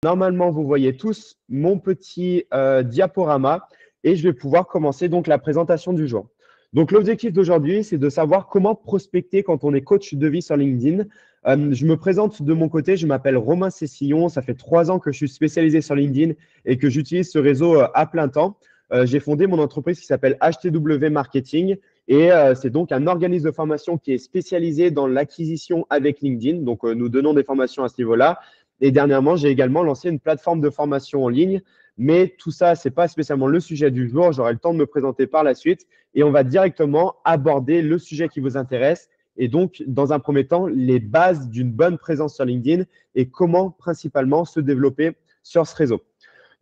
Normalement, vous voyez tous mon petit diaporama et je vais pouvoir commencer donc la présentation du jour. Donc, l'objectif d'aujourd'hui, c'est de savoir comment prospecter quand on est coach de vie sur LinkedIn. Je me présente de mon côté, je m'appelle Romain Cessillon. Ça fait 3 ans que je suis spécialisé sur LinkedIn et que j'utilise ce réseau à plein temps. J'ai fondé mon entreprise qui s'appelle HTW Marketing et c'est donc un organisme de formation qui est spécialisé dans l'acquisition avec LinkedIn. Donc, nous donnons des formations à ce niveau-là. Et dernièrement, j'ai également lancé une plateforme de formation en ligne. Mais tout ça, ce n'est pas spécialement le sujet du jour. J'aurai le temps de me présenter par la suite. Et on va directement aborder le sujet qui vous intéresse. Et donc, dans un premier temps, les bases d'une bonne présence sur LinkedIn et comment principalement se développer sur ce réseau.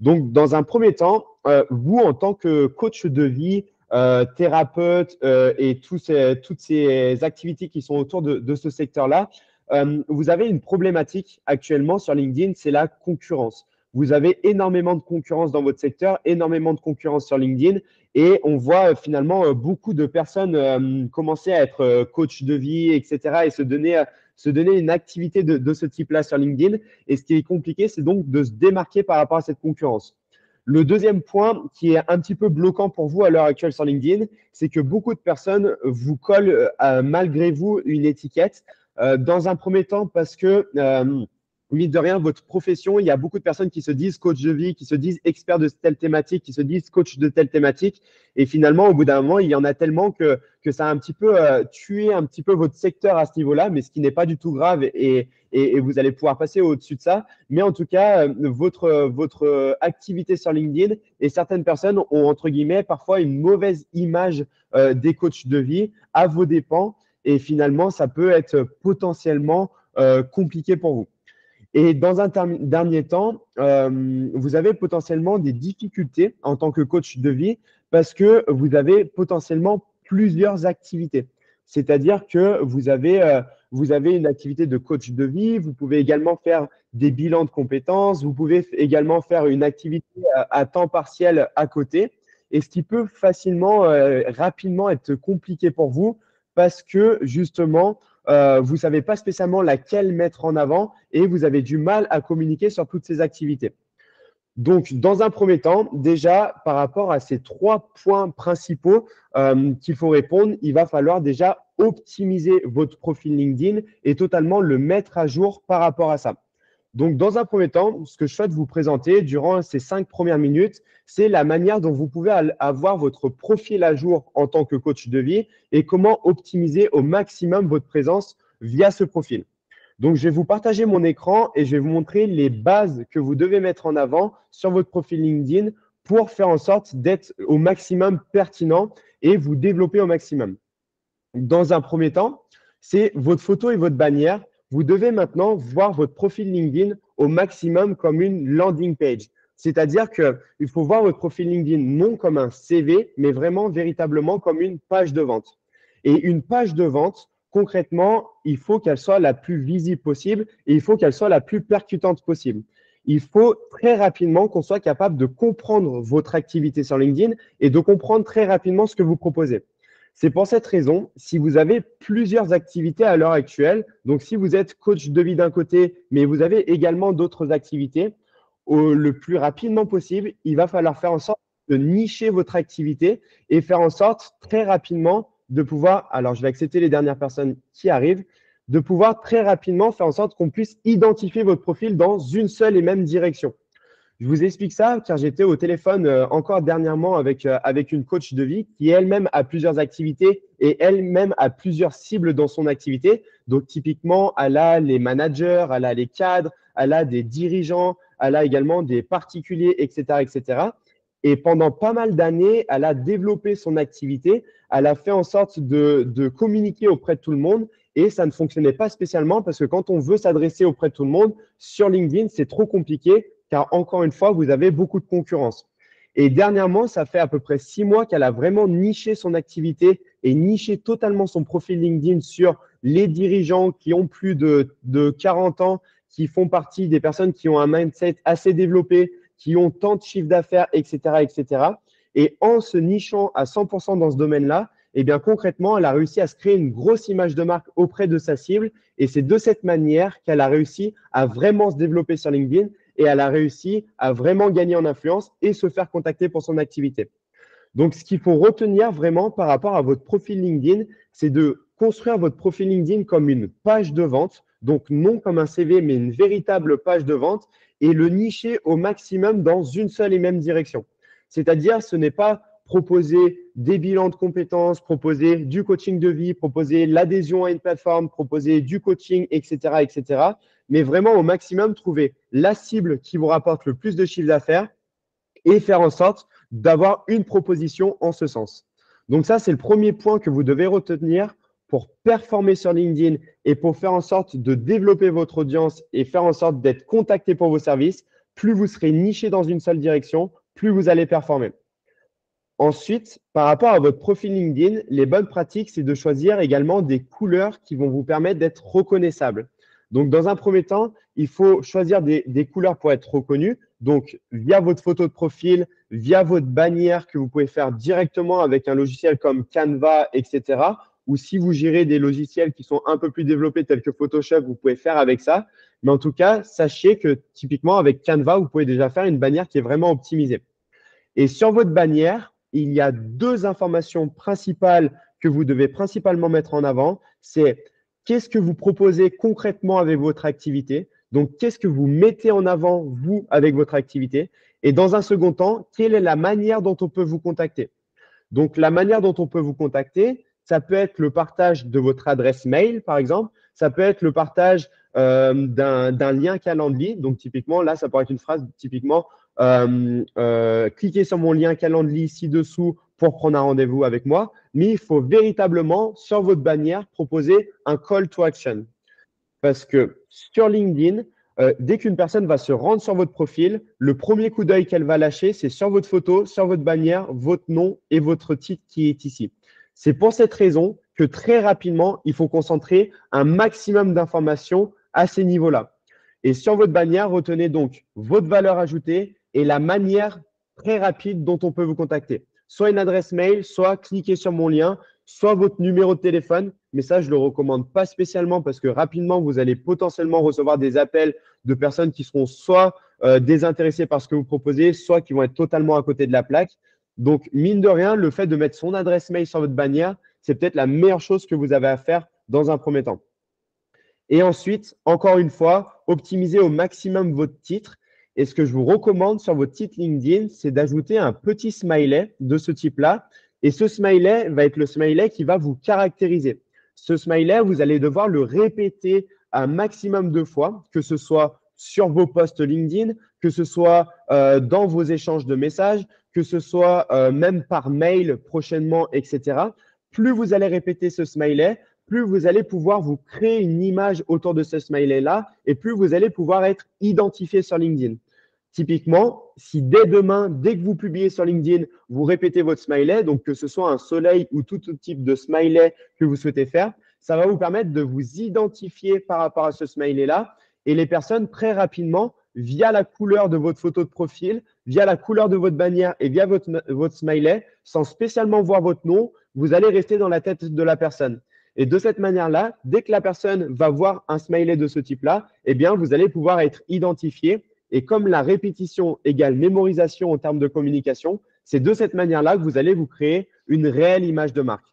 Donc, dans un premier temps, vous, en tant que coach de vie, thérapeute et toutes ces activités qui sont autour de ce secteur-là, vous avez une problématique actuellement sur LinkedIn, c'est la concurrence. Vous avez énormément de concurrence dans votre secteur, énormément de concurrence sur LinkedIn et on voit finalement beaucoup de personnes commencer à être coach de vie, etc. et se donner une activité de ce type-là sur LinkedIn. Et ce qui est compliqué, c'est donc de se démarquer par rapport à cette concurrence. Le deuxième point qui est un petit peu bloquant pour vous à l'heure actuelle sur LinkedIn, c'est que beaucoup de personnes vous collent malgré vous une étiquette. Dans un premier temps, parce que, mine de rien, votre profession, il y a beaucoup de personnes qui se disent coach de vie, qui se disent expert de telle thématique, qui se disent coach de telle thématique. Et finalement, au bout d'un moment, il y en a tellement que ça a un petit peu tué un petit peu votre secteur à ce niveau-là, mais ce qui n'est pas du tout grave et vous allez pouvoir passer au-dessus de ça. Mais en tout cas, votre activité sur LinkedIn et certaines personnes ont, entre guillemets, parfois une mauvaise image des coachs de vie à vos dépens. Et finalement, ça peut être potentiellement compliqué pour vous. Et dans un dernier temps, vous avez potentiellement des difficultés en tant que coach de vie parce que vous avez potentiellement plusieurs activités. C'est-à-dire que vous avez une activité de coach de vie, vous pouvez également faire des bilans de compétences, vous pouvez également faire une activité à temps partiel à côté, et ce qui peut facilement, rapidement être compliqué pour vous parce que justement, vous ne savez pas spécialement laquelle mettre en avant et vous avez du mal à communiquer sur toutes ces activités. Donc, dans un premier temps, déjà, par rapport à ces 3 points principaux qu'il faut répondre, il va falloir déjà optimiser votre profil LinkedIn et totalement le mettre à jour par rapport à ça. Donc, dans un premier temps, ce que je souhaite vous présenter durant ces 5 premières minutes, c'est la manière dont vous pouvez avoir votre profil à jour en tant que coach de vie et comment optimiser au maximum votre présence via ce profil. Donc, je vais vous partager mon écran et je vais vous montrer les bases que vous devez mettre en avant sur votre profil LinkedIn pour faire en sorte d'être au maximum pertinent et vous développer au maximum. Dans un premier temps, c'est votre photo et votre bannière. Vous devez maintenant voir votre profil LinkedIn au maximum comme une landing page. C'est-à-dire qu'il faut voir votre profil LinkedIn non comme un CV, mais vraiment véritablement comme une page de vente. Et une page de vente, concrètement, il faut qu'elle soit la plus visible possible et il faut qu'elle soit la plus percutante possible. Il faut très rapidement qu'on soit capable de comprendre votre activité sur LinkedIn et de comprendre très rapidement ce que vous proposez. C'est pour cette raison, si vous avez plusieurs activités à l'heure actuelle, donc si vous êtes coach de vie d'un côté, mais vous avez également d'autres activités, le plus rapidement possible, il va falloir faire en sorte de nicher votre activité et faire en sorte très rapidement de pouvoir, alors je vais accepter les dernières personnes qui arrivent, de pouvoir très rapidement faire en sorte qu'on puisse identifier votre profil dans une seule et même direction. Je vous explique ça car j'étais au téléphone encore dernièrement avec une coach de vie qui elle-même a plusieurs activités et elle-même a plusieurs cibles dans son activité. Donc, typiquement, elle a les managers, elle a les cadres, elle a des dirigeants, elle a également des particuliers, etc., etc. Et pendant pas mal d'années, elle a développé son activité. Elle a fait en sorte de communiquer auprès de tout le monde et ça ne fonctionnait pas spécialement parce que quand on veut s'adresser auprès de tout le monde, sur LinkedIn, c'est trop compliqué car encore une fois, vous avez beaucoup de concurrence. Et dernièrement, ça fait à peu près 6 mois qu'elle a vraiment niché son activité et niché totalement son profil LinkedIn sur les dirigeants qui ont plus de 40 ans, qui font partie des personnes qui ont un mindset assez développé, qui ont tant de chiffre d'affaires, etc., etc. Et en se nichant à 100% dans ce domaine-là, eh bien concrètement, elle a réussi à se créer une grosse image de marque auprès de sa cible. Et c'est de cette manière qu'elle a réussi à vraiment se développer sur LinkedIn et elle a réussi à vraiment gagner en influence et se faire contacter pour son activité. Donc, ce qu'il faut retenir vraiment par rapport à votre profil LinkedIn, c'est de construire votre profil LinkedIn comme une page de vente, donc non comme un CV, mais une véritable page de vente, et le nicher au maximum dans une seule et même direction. C'est-à-dire, ce n'est pas proposer des bilans de compétences, proposer du coaching de vie, proposer l'adhésion à une plateforme, proposer du coaching, etc., etc., mais vraiment au maximum trouver la cible qui vous rapporte le plus de chiffre d'affaires et faire en sorte d'avoir une proposition en ce sens. Donc ça, c'est le premier point que vous devez retenir pour performer sur LinkedIn et pour faire en sorte de développer votre audience et faire en sorte d'être contacté pour vos services. Plus vous serez niché dans une seule direction, plus vous allez performer. Ensuite, par rapport à votre profil LinkedIn, les bonnes pratiques, c'est de choisir également des couleurs qui vont vous permettre d'être reconnaissables. Donc, dans un premier temps, il faut choisir des couleurs pour être reconnu. Donc, via votre photo de profil, via votre bannière que vous pouvez faire directement avec un logiciel comme Canva, etc. Ou si vous gérez des logiciels qui sont un peu plus développés tels que Photoshop, vous pouvez faire avec ça. Mais en tout cas, sachez que typiquement avec Canva, vous pouvez déjà faire une bannière qui est vraiment optimisée. Et sur votre bannière, il y a deux informations principales que vous devez principalement mettre en avant. C'est qu'est-ce que vous proposez concrètement avec votre activité? Donc, qu'est-ce que vous mettez en avant, vous, avec votre activité? Et dans un second temps, quelle est la manière dont on peut vous contacter? Donc, la manière dont on peut vous contacter, ça peut être le partage de votre adresse mail, par exemple. Ça peut être le partage d'un lien Calendly. Donc, typiquement, là, ça pourrait être une phrase typiquement cliquez sur mon lien Calendly ci-dessous pour prendre un rendez-vous avec moi. Mais il faut véritablement, sur votre bannière, proposer un call to action. Parce que sur LinkedIn, dès qu'une personne va se rendre sur votre profil, le premier coup d'œil qu'elle va lâcher, c'est sur votre photo, sur votre bannière, votre nom et votre titre qui est ici. C'est pour cette raison que très rapidement, il faut concentrer un maximum d'informations à ces niveaux-là. Et sur votre bannière, retenez donc votre valeur ajoutée et la manière très rapide dont on peut vous contacter. Soit une adresse mail, soit cliquez sur mon lien, soit votre numéro de téléphone. Mais ça, je ne le recommande pas spécialement parce que rapidement, vous allez potentiellement recevoir des appels de personnes qui seront soit désintéressées par ce que vous proposez, soit qui vont être totalement à côté de la plaque. Donc, mine de rien, le fait de mettre son adresse mail sur votre bannière, c'est peut-être la meilleure chose que vous avez à faire dans un premier temps. Et ensuite, encore une fois, optimisez au maximum votre titre. Et ce que je vous recommande sur votre titre LinkedIn, c'est d'ajouter un petit smiley de ce type-là. Et ce smiley va être le smiley qui va vous caractériser. Ce smiley, vous allez devoir le répéter un maximum de fois, que ce soit sur vos posts LinkedIn, que ce soit dans vos échanges de messages, que ce soit même par mail prochainement, etc. Plus vous allez répéter ce smiley, plus vous allez pouvoir vous créer une image autour de ce smiley-là et plus vous allez pouvoir être identifié sur LinkedIn. Typiquement, si dès demain, dès que vous publiez sur LinkedIn, vous répétez votre smiley, donc que ce soit un soleil ou tout type de smiley que vous souhaitez faire, ça va vous permettre de vous identifier par rapport à ce smiley-là. Et les personnes, très rapidement, via la couleur de votre photo de profil, via la couleur de votre bannière et via votre smiley, sans spécialement voir votre nom, vous allez rester dans la tête de la personne. Et de cette manière-là, dès que la personne va voir un smiley de ce type-là, eh bien, vous allez pouvoir être identifié. Et comme la répétition égale mémorisation en termes de communication, c'est de cette manière-là que vous allez vous créer une réelle image de marque.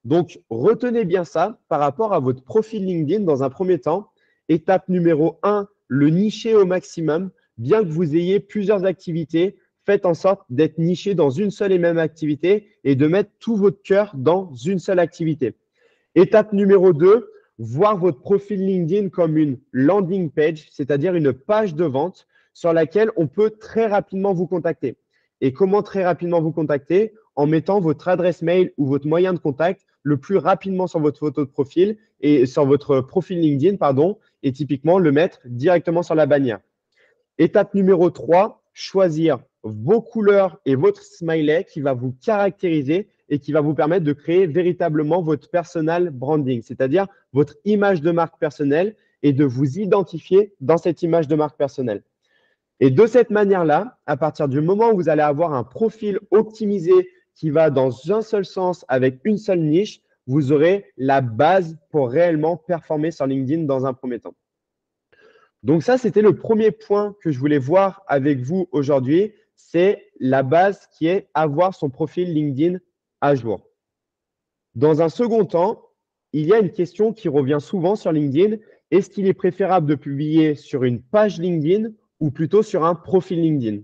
Donc, retenez bien ça par rapport à votre profil LinkedIn dans un premier temps. Étape numéro 1, le nicher au maximum. Bien que vous ayez plusieurs activités, faites en sorte d'être niché dans une seule et même activité et de mettre tout votre cœur dans une seule activité. Étape numéro 2, voir votre profil LinkedIn comme une landing page, c'est-à-dire une page de vente sur laquelle on peut très rapidement vous contacter. Et comment très rapidement vous contacter? En mettant votre adresse mail ou votre moyen de contact le plus rapidement sur votre photo de profil et sur votre profil LinkedIn, pardon, et typiquement le mettre directement sur la bannière. Étape numéro 3, choisir vos couleurs et votre smiley qui va vous caractériser et qui va vous permettre de créer véritablement votre personal branding, c'est-à-dire votre image de marque personnelle et de vous identifier dans cette image de marque personnelle. Et de cette manière-là, à partir du moment où vous allez avoir un profil optimisé qui va dans un seul sens avec une seule niche, vous aurez la base pour réellement performer sur LinkedIn dans un premier temps. Donc ça, c'était le premier point que je voulais voir avec vous aujourd'hui. C'est la base qui est avoir son profil LinkedIn à jour. Dans un second temps, il y a une question qui revient souvent sur LinkedIn. Est-ce qu'il est préférable de publier sur une page LinkedIn ou plutôt sur un profil LinkedIn?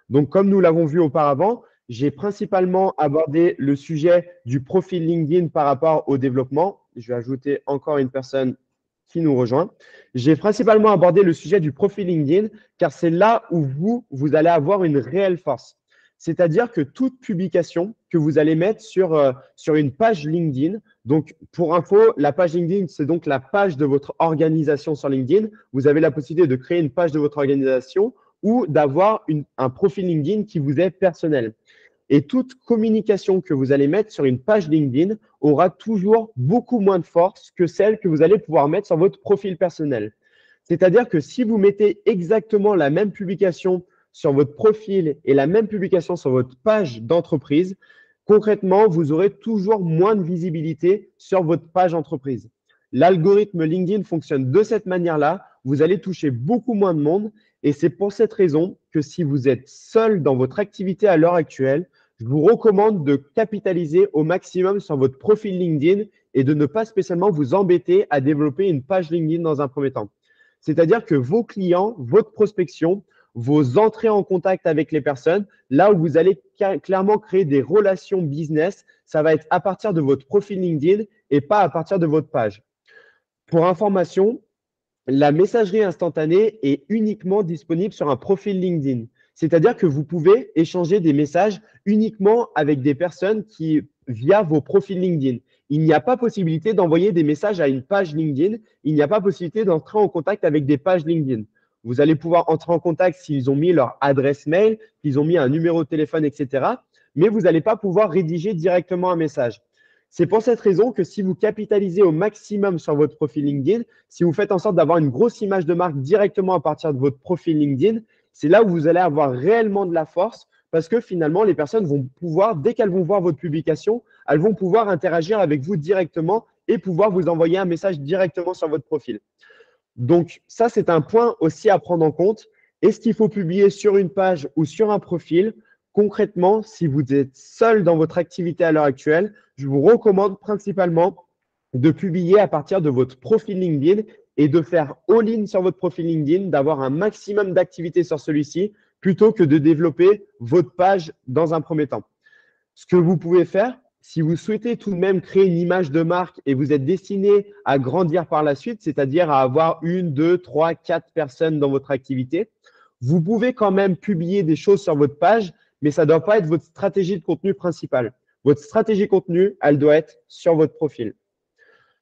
Donc, comme nous l'avons vu auparavant, j'ai principalement abordé le sujet du profil LinkedIn par rapport au développement. Je vais ajouter encore une personne qui nous rejoint. J'ai principalement abordé le sujet du profil LinkedIn car c'est là où vous allez avoir une réelle force. C'est-à-dire que toute publication que vous allez mettre sur une page LinkedIn, donc pour info, la page LinkedIn, c'est donc la page de votre organisation sur LinkedIn. Vous avez la possibilité de créer une page de votre organisation ou d'avoir un profil LinkedIn qui vous est personnel. Et toute communication que vous allez mettre sur une page LinkedIn aura toujours beaucoup moins de force que celle que vous allez pouvoir mettre sur votre profil personnel. C'est-à-dire que si vous mettez exactement la même publication sur votre profil et la même publication sur votre page d'entreprise, concrètement, vous aurez toujours moins de visibilité sur votre page entreprise. L'algorithme LinkedIn fonctionne de cette manière-là. Vous allez toucher beaucoup moins de monde et c'est pour cette raison que si vous êtes seul dans votre activité à l'heure actuelle, je vous recommande de capitaliser au maximum sur votre profil LinkedIn et de ne pas spécialement vous embêter à développer une page LinkedIn dans un premier temps. C'est-à-dire que vos clients, votre prospection, vos entrées en contact avec les personnes, là où vous allez clairement créer des relations business, ça va être à partir de votre profil LinkedIn et pas à partir de votre page. Pour information, la messagerie instantanée est uniquement disponible sur un profil LinkedIn. C'est-à-dire que vous pouvez échanger des messages uniquement avec des personnes via vos profils LinkedIn. Il n'y a pas possibilité d'envoyer des messages à une page LinkedIn. Il n'y a pas possibilité d'entrer en contact avec des pages LinkedIn. Vous allez pouvoir entrer en contact s'ils ont mis leur adresse mail, s'ils ont mis un numéro de téléphone, etc. Mais vous n'allez pas pouvoir rédiger directement un message. C'est pour cette raison que si vous capitalisez au maximum sur votre profil LinkedIn, si vous faites en sorte d'avoir une grosse image de marque directement à partir de votre profil LinkedIn, c'est là où vous allez avoir réellement de la force parce que finalement, les personnes vont pouvoir, dès qu'elles vont voir votre publication, elles vont pouvoir interagir avec vous directement et pouvoir vous envoyer un message directement sur votre profil. Donc, ça, c'est un point aussi à prendre en compte. Est-ce qu'il faut publier sur une page ou sur un profil? Concrètement, si vous êtes seul dans votre activité à l'heure actuelle, je vous recommande principalement de publier à partir de votre profil LinkedIn et de faire all-in sur votre profil LinkedIn, d'avoir un maximum d'activité sur celui-ci plutôt que de développer votre page dans un premier temps. Ce que vous pouvez faire, si vous souhaitez tout de même créer une image de marque et vous êtes destiné à grandir par la suite, c'est-à-dire à avoir 1, 2, 3, 4 personnes dans votre activité, vous pouvez quand même publier des choses sur votre page, mais ça ne doit pas être votre stratégie de contenu principale. Votre stratégie de contenu, elle doit être sur votre profil.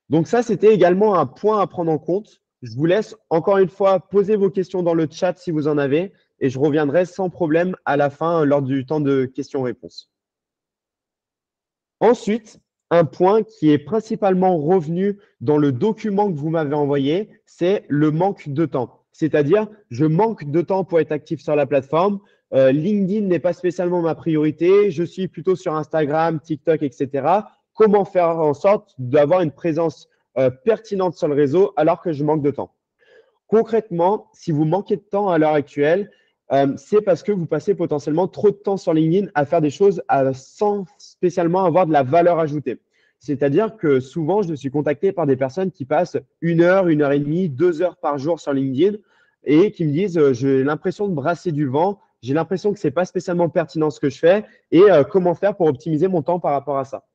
Donc ça, c'était également un point à prendre en compte. Je vous laisse encore une fois poser vos questions dans le chat si vous en avez et je reviendrai sans problème à la fin lors du temps de questions-réponses. Ensuite, un point qui est principalement revenu dans le document que vous m'avez envoyé, c'est le manque de temps. C'est-à-dire, je manque de temps pour être actif sur la plateforme. LinkedIn n'est pas spécialement ma priorité. Je suis plutôt sur Instagram, TikTok, etc. Comment faire en sorte d'avoir une présence pertinente sur le réseau alors que je manque de temps? Concrètement, si vous manquez de temps à l'heure actuelle, c'est parce que vous passez potentiellement trop de temps sur LinkedIn à faire des choses sans spécialement avoir de la valeur ajoutée. C'est-à-dire que souvent, je suis contacté par des personnes qui passent 1 heure et demie, 2 heures par jour sur LinkedIn et qui me disent j'ai l'impression de brasser du vent, j'ai l'impression que ce n'est pas spécialement pertinent ce que je fais et comment faire pour optimiser mon temps par rapport à ça.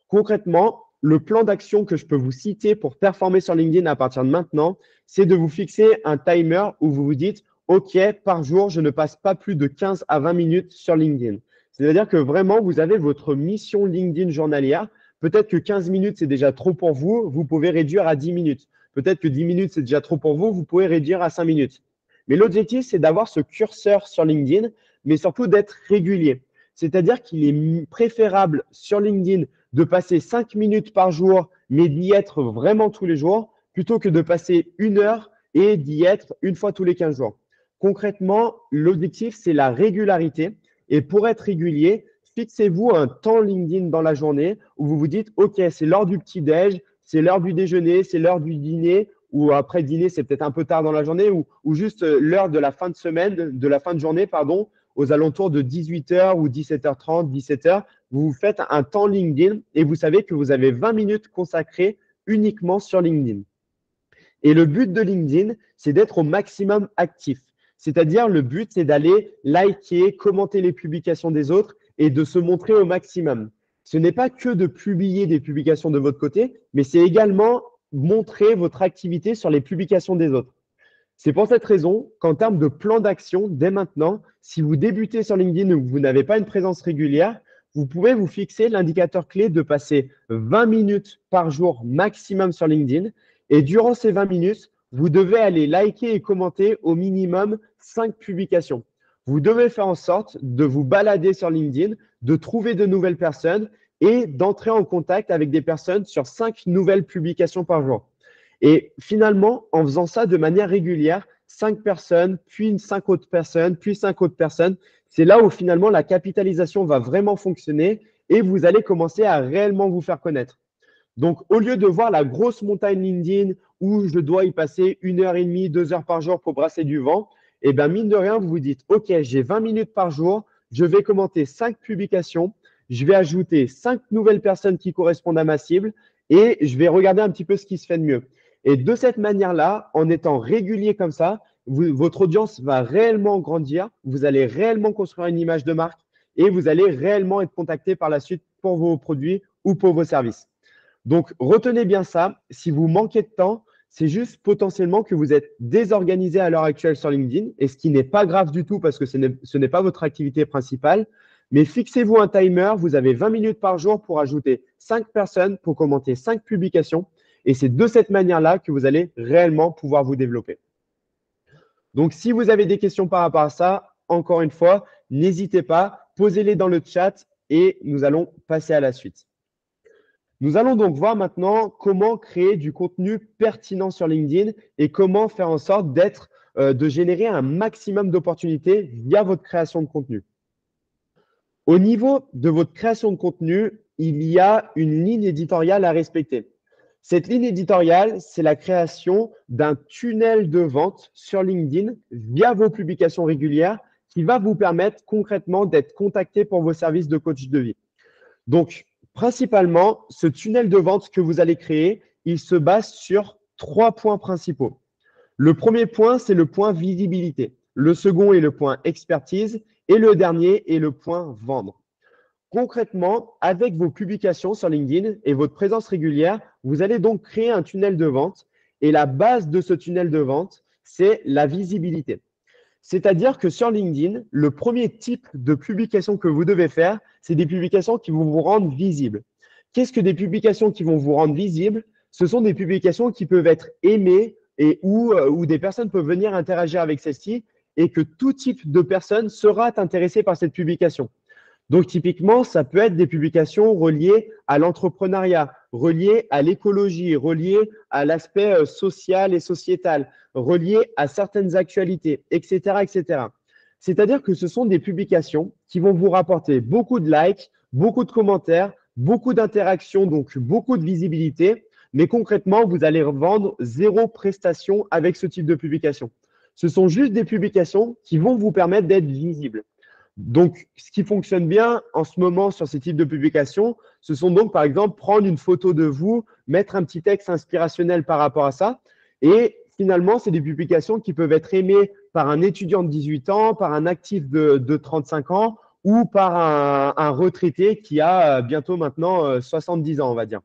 Concrètement, le plan d'action que je peux vous citer pour performer sur LinkedIn à partir de maintenant, c'est de vous fixer un timer où vous vous dites OK, par jour, je ne passe pas plus de 15 à 20 minutes sur LinkedIn. C'est-à-dire que vraiment, vous avez votre mission LinkedIn journalière. Peut-être que 15 minutes, c'est déjà trop pour vous. Vous pouvez réduire à 10 minutes. Peut-être que 10 minutes, c'est déjà trop pour vous. Vous pouvez réduire à 5 minutes. Mais l'objectif, c'est d'avoir ce curseur sur LinkedIn, mais surtout d'être régulier. C'est-à-dire qu'il est préférable sur LinkedIn de passer 5 minutes par jour, mais d'y être vraiment tous les jours, plutôt que de passer 1 heure et d'y être une fois tous les 15 jours. Concrètement, l'objectif, c'est la régularité. Et pour être régulier, fixez-vous un temps LinkedIn dans la journée où vous vous dites, OK, c'est l'heure du petit-déj, c'est l'heure du déjeuner, c'est l'heure du dîner ou après dîner, c'est peut-être un peu tard dans la journée, ou juste l'heure de la fin de semaine, de la fin de journée, pardon, aux alentours de 18h ou 17h30, 17h, vous vous faites un temps LinkedIn et vous savez que vous avez 20 minutes consacrées uniquement sur LinkedIn. Et le but de LinkedIn, c'est d'être au maximum actif. C'est-à-dire, le but, c'est d'aller liker, commenter les publications des autres et de se montrer au maximum. Ce n'est pas que de publier des publications de votre côté, mais c'est également montrer votre activité sur les publications des autres. C'est pour cette raison qu'en termes de plan d'action, dès maintenant, si vous débutez sur LinkedIn ou que vous n'avez pas une présence régulière, vous pouvez vous fixer l'indicateur clé de passer 20 minutes par jour maximum sur LinkedIn. Et durant ces 20 minutes, vous devez aller liker et commenter au minimum 5 publications. Vous devez faire en sorte de vous balader sur LinkedIn, de trouver de nouvelles personnes et d'entrer en contact avec des personnes sur 5 nouvelles publications par jour. Et finalement, en faisant ça de manière régulière, 5 personnes, puis 5 autres personnes, puis 5 autres personnes, c'est là où finalement la capitalisation va vraiment fonctionner et vous allez commencer à réellement vous faire connaître. Donc, au lieu de voir la grosse montagne LinkedIn où je dois y passer 1h30, 2 heures par jour pour brasser du vent, eh bien, mine de rien, vous vous dites, OK, j'ai 20 minutes par jour, je vais commenter 5 publications, je vais ajouter 5 nouvelles personnes qui correspondent à ma cible et je vais regarder un petit peu ce qui se fait de mieux. Et de cette manière-là, en étant régulier comme ça, votre audience va réellement grandir, vous allez réellement construire une image de marque et vous allez réellement être contacté par la suite pour vos produits ou pour vos services. Donc, retenez bien ça. Si vous manquez de temps, c'est juste potentiellement que vous êtes désorganisé à l'heure actuelle sur LinkedIn, et ce qui n'est pas grave du tout parce que ce n'est pas votre activité principale. Mais fixez-vous un timer. Vous avez 20 minutes par jour pour ajouter 5 personnes, pour commenter 5 publications. Et c'est de cette manière-là que vous allez réellement pouvoir vous développer. Donc, si vous avez des questions par rapport à ça, encore une fois, n'hésitez pas, posez-les dans le chat et nous allons passer à la suite. Nous allons donc voir maintenant comment créer du contenu pertinent sur LinkedIn et comment faire en sorte de générer un maximum d'opportunités via votre création de contenu. Au niveau de votre création de contenu, il y a une ligne éditoriale à respecter. Cette ligne éditoriale, c'est la création d'un tunnel de vente sur LinkedIn via vos publications régulières qui va vous permettre concrètement d'être contacté pour vos services de coach de vie. Donc, principalement, ce tunnel de vente que vous allez créer, il se base sur 3 points principaux. Le premier point, c'est le point visibilité. Le second est le point expertise et le dernier est le point vendre. Concrètement, avec vos publications sur LinkedIn et votre présence régulière, vous allez donc créer un tunnel de vente et la base de ce tunnel de vente, c'est la visibilité. C'est-à-dire que sur LinkedIn, le premier type de publication que vous devez faire, c'est des publications qui vont vous rendre visible. Qu'est-ce que des publications qui vont vous rendre visible? Ce sont des publications qui peuvent être aimées et où des personnes peuvent venir interagir avec celles-ci et que tout type de personne sera intéressé par cette publication. Donc, typiquement, ça peut être des publications reliées à l'entrepreneuriat, reliées à l'écologie, reliées à l'aspect social et sociétal, reliées à certaines actualités, etc., etc. C'est-à-dire que ce sont des publications qui vont vous rapporter beaucoup de likes, beaucoup de commentaires, beaucoup d'interactions, donc beaucoup de visibilité. Mais concrètement, vous allez vendre 0 prestation avec ce type de publication. Ce sont juste des publications qui vont vous permettre d'être visible. Donc, ce qui fonctionne bien en ce moment sur ces types de publications, ce sont donc, par exemple, prendre une photo de vous, mettre un petit texte inspirationnel par rapport à ça. Et finalement, c'est des publications qui peuvent être aimées par un étudiant de 18 ans, par un actif de 35 ans ou par un retraité qui a bientôt maintenant 70 ans, on va dire.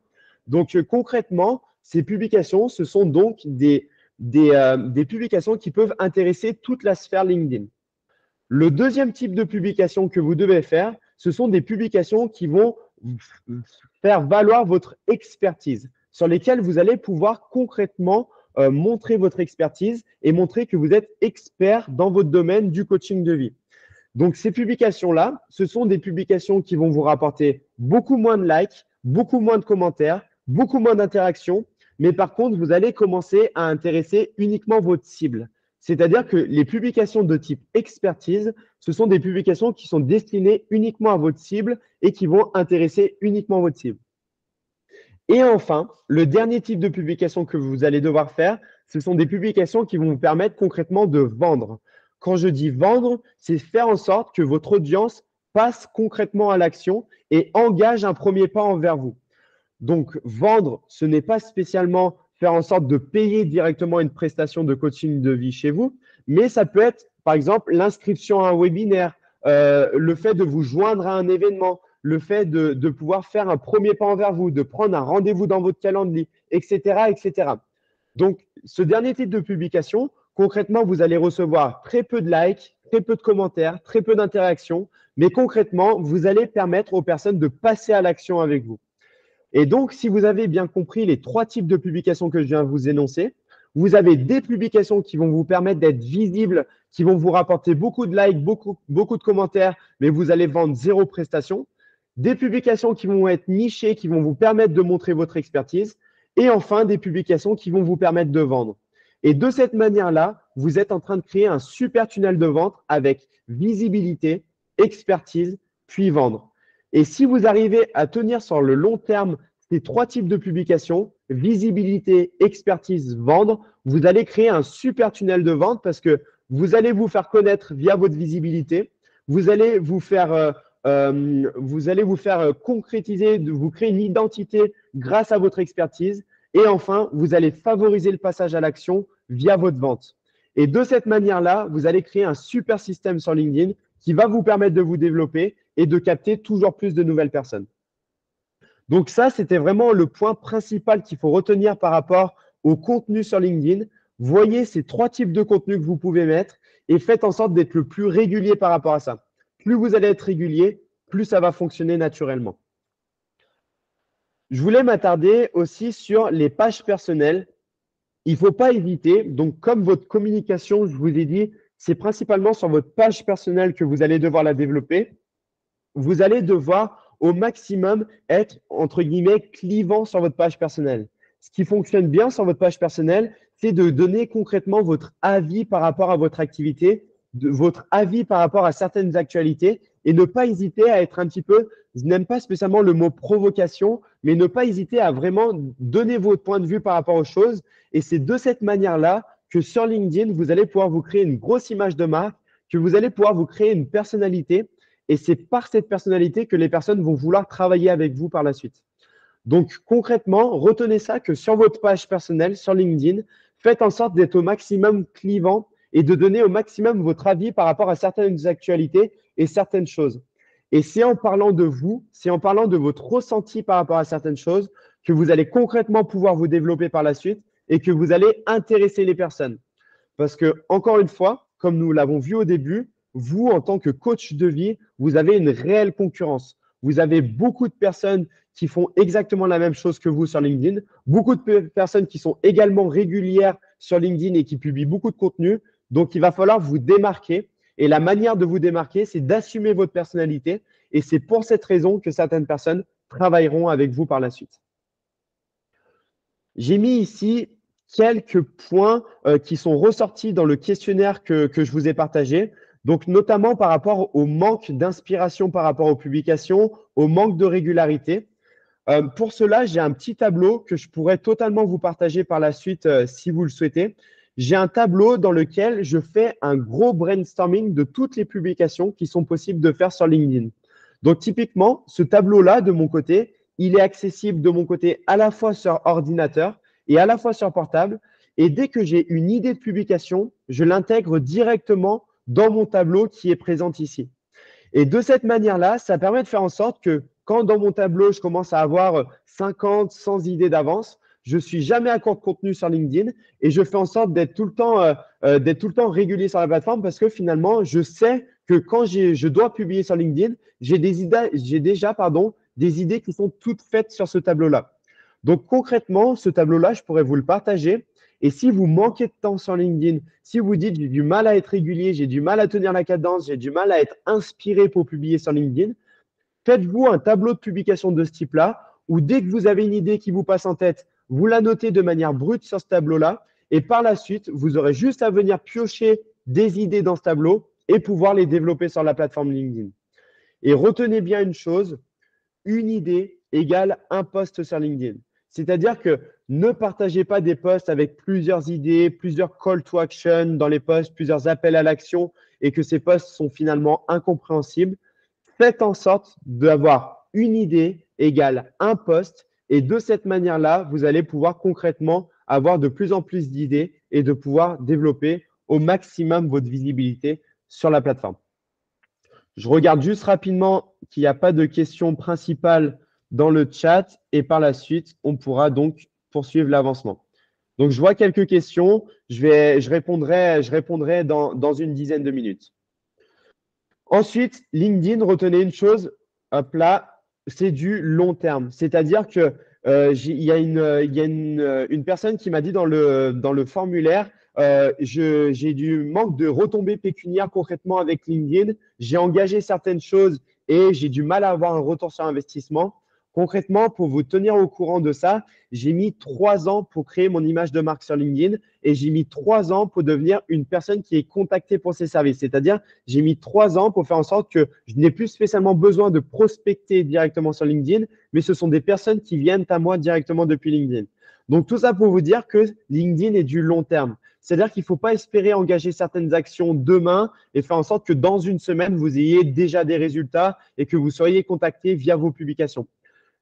Donc, concrètement, ces publications, ce sont donc des publications qui peuvent intéresser toute la sphère LinkedIn. Le deuxième type de publication que vous devez faire, ce sont des publications qui vont faire valoir votre expertise, sur lesquelles vous allez pouvoir concrètement montrer votre expertise et montrer que vous êtes expert dans votre domaine du coaching de vie. Donc, ces publications-là, ce sont des publications qui vont vous rapporter beaucoup moins de likes, beaucoup moins de commentaires, beaucoup moins d'interactions, mais par contre, vous allez commencer à intéresser uniquement votre cible. C'est-à-dire que les publications de type expertise, ce sont des publications qui sont destinées uniquement à votre cible et qui vont intéresser uniquement votre cible. Et enfin, le dernier type de publication que vous allez devoir faire, Ce sont des publications qui vont vous permettre concrètement de vendre. Quand je dis vendre, c'est faire en sorte que votre audience passe concrètement à l'action et engage un premier pas envers vous. Donc, vendre, ce n'est pas spécialement faire en sorte de payer directement une prestation de coaching de vie chez vous, mais ça peut être, par exemple, l'inscription à un webinaire, le fait de vous joindre à un événement, le fait de pouvoir faire un premier pas envers vous, de prendre un rendez-vous dans votre calendrier, etc., etc. Donc, ce dernier type de publication, concrètement, vous allez recevoir très peu de likes, très peu de commentaires, très peu d'interactions, mais concrètement, vous allez permettre aux personnes de passer à l'action avec vous. Et donc, si vous avez bien compris les 3 types de publications que je viens de vous énoncer, vous avez des publications qui vont vous permettre d'être visibles, qui vont vous rapporter beaucoup de likes, beaucoup de commentaires, mais vous allez vendre 0 prestation. Des publications qui vont être nichées, qui vont vous permettre de montrer votre expertise. Et enfin, des publications qui vont vous permettre de vendre. Et de cette manière-là, vous êtes en train de créer un super tunnel de vente avec visibilité, expertise, puis vendre. Et si vous arrivez à tenir sur le long terme ces 3 types de publications, visibilité, expertise, vendre, vous allez créer un super tunnel de vente parce que vous allez vous faire connaître via votre visibilité, vous allez vous faire concrétiser, vous créer une identité grâce à votre expertise et enfin, vous allez favoriser le passage à l'action via votre vente. Et de cette manière-là, vous allez créer un super système sur LinkedIn qui va vous permettre de vous développer et de capter toujours plus de nouvelles personnes. Donc ça, c'était vraiment le point principal qu'il faut retenir par rapport au contenu sur LinkedIn. Voyez ces 3 types de contenus que vous pouvez mettre et faites en sorte d'être le plus régulier par rapport à ça. Plus vous allez être régulier, plus ça va fonctionner naturellement. Je voulais m'attarder aussi sur les pages personnelles. Il ne faut pas hésiter. Donc, comme votre communication, je vous ai dit, c'est principalement sur votre page personnelle que vous allez devoir la développer. Vous allez devoir au maximum être, entre guillemets, clivant sur votre page personnelle. Ce qui fonctionne bien sur votre page personnelle, c'est de donner concrètement votre avis par rapport à votre activité, votre avis par rapport à certaines actualités et ne pas hésiter à être un petit peu, je n'aime pas spécialement le mot provocation, mais ne pas hésiter à vraiment donner votre point de vue par rapport aux choses. Et c'est de cette manière-là que sur LinkedIn, vous allez pouvoir vous créer une grosse image de marque, que vous allez pouvoir vous créer une personnalité. Et c'est par cette personnalité que les personnes vont vouloir travailler avec vous par la suite. Donc, concrètement, retenez ça que sur votre page personnelle, sur LinkedIn, faites en sorte d'être au maximum clivant et de donner au maximum votre avis par rapport à certaines actualités et certaines choses. Et c'est en parlant de vous, c'est en parlant de votre ressenti par rapport à certaines choses que vous allez concrètement pouvoir vous développer par la suite et que vous allez intéresser les personnes. Parce que, encore une fois, comme nous l'avons vu au début, vous, en tant que coach de vie, vous avez une réelle concurrence. Vous avez beaucoup de personnes qui font exactement la même chose que vous sur LinkedIn, beaucoup de personnes qui sont également régulières sur LinkedIn et qui publient beaucoup de contenu. Donc, il va falloir vous démarquer. Et la manière de vous démarquer, c'est d'assumer votre personnalité. Et c'est pour cette raison que certaines personnes travailleront avec vous par la suite. J'ai mis ici quelques points qui sont ressortis dans le questionnaire que je vous ai partagé. Donc, notamment par rapport au manque d'inspiration par rapport aux publications, au manque de régularité. Pour cela, j'ai un petit tableau que je pourrais totalement vous partager par la suite si vous le souhaitez. J'ai un tableau dans lequel je fais un gros brainstorming de toutes les publications qui sont possibles de faire sur LinkedIn. Donc, typiquement, ce tableau-là, de mon côté, il est accessible de mon côté à la fois sur ordinateur et à la fois sur portable. Et dès que j'ai une idée de publication, je l'intègre directement dans mon tableau qui est présent ici. Et de cette manière-là, ça permet de faire en sorte que quand dans mon tableau, je commence à avoir 50, 100 idées d'avance, je ne suis jamais à court de contenu sur LinkedIn et je fais en sorte d'être tout le temps régulier sur la plateforme parce que finalement, je sais que quand je dois publier sur LinkedIn, j'ai déjà des idées qui sont toutes faites sur ce tableau-là. Donc concrètement, ce tableau-là, je pourrais vous le partager. Et si vous manquez de temps sur LinkedIn, si vous dites j'ai du mal à être régulier, j'ai du mal à tenir la cadence, j'ai du mal à être inspiré pour publier sur LinkedIn, faites-vous un tableau de publication de ce type-là où dès que vous avez une idée qui vous passe en tête, vous la notez de manière brute sur ce tableau-là et par la suite, vous aurez juste à venir piocher des idées dans ce tableau et pouvoir les développer sur la plateforme LinkedIn. Et retenez bien une chose, une idée égale un post sur LinkedIn. C'est-à-dire que Ne partagez pas des posts avec plusieurs idées, plusieurs call to action dans les posts, plusieurs appels à l'action et que ces posts sont finalement incompréhensibles. Faites en sorte d'avoir une idée égale un post et de cette manière-là, vous allez pouvoir concrètement avoir de plus en plus d'idées et de pouvoir développer au maximum votre visibilité sur la plateforme. Je regarde juste rapidement qu'il n'y a pas de questions principales dans le chat et par la suite, on pourra donc poursuivre l'avancement. Donc, je vois quelques questions. Je répondrai dans une dizaine de minutes. Ensuite, LinkedIn, retenez une chose, hop là, c'est du long terme. C'est-à-dire que il y a une personne qui m'a dit dans le formulaire, j'ai du manque de retombées pécuniaires concrètement avec LinkedIn. J'ai engagé certaines choses et j'ai du mal à avoir un retour sur investissement. Concrètement, pour vous tenir au courant de ça, j'ai mis 3 ans pour créer mon image de marque sur LinkedIn et j'ai mis 3 ans pour devenir une personne qui est contactée pour ses services. C'est-à-dire, j'ai mis 3 ans pour faire en sorte que je n'ai plus spécialement besoin de prospecter directement sur LinkedIn, mais ce sont des personnes qui viennent à moi directement depuis LinkedIn. Donc, tout ça pour vous dire que LinkedIn est du long terme. C'est-à-dire qu'il ne faut pas espérer engager certaines actions demain et faire en sorte que dans une semaine, vous ayez déjà des résultats et que vous soyez contacté via vos publications.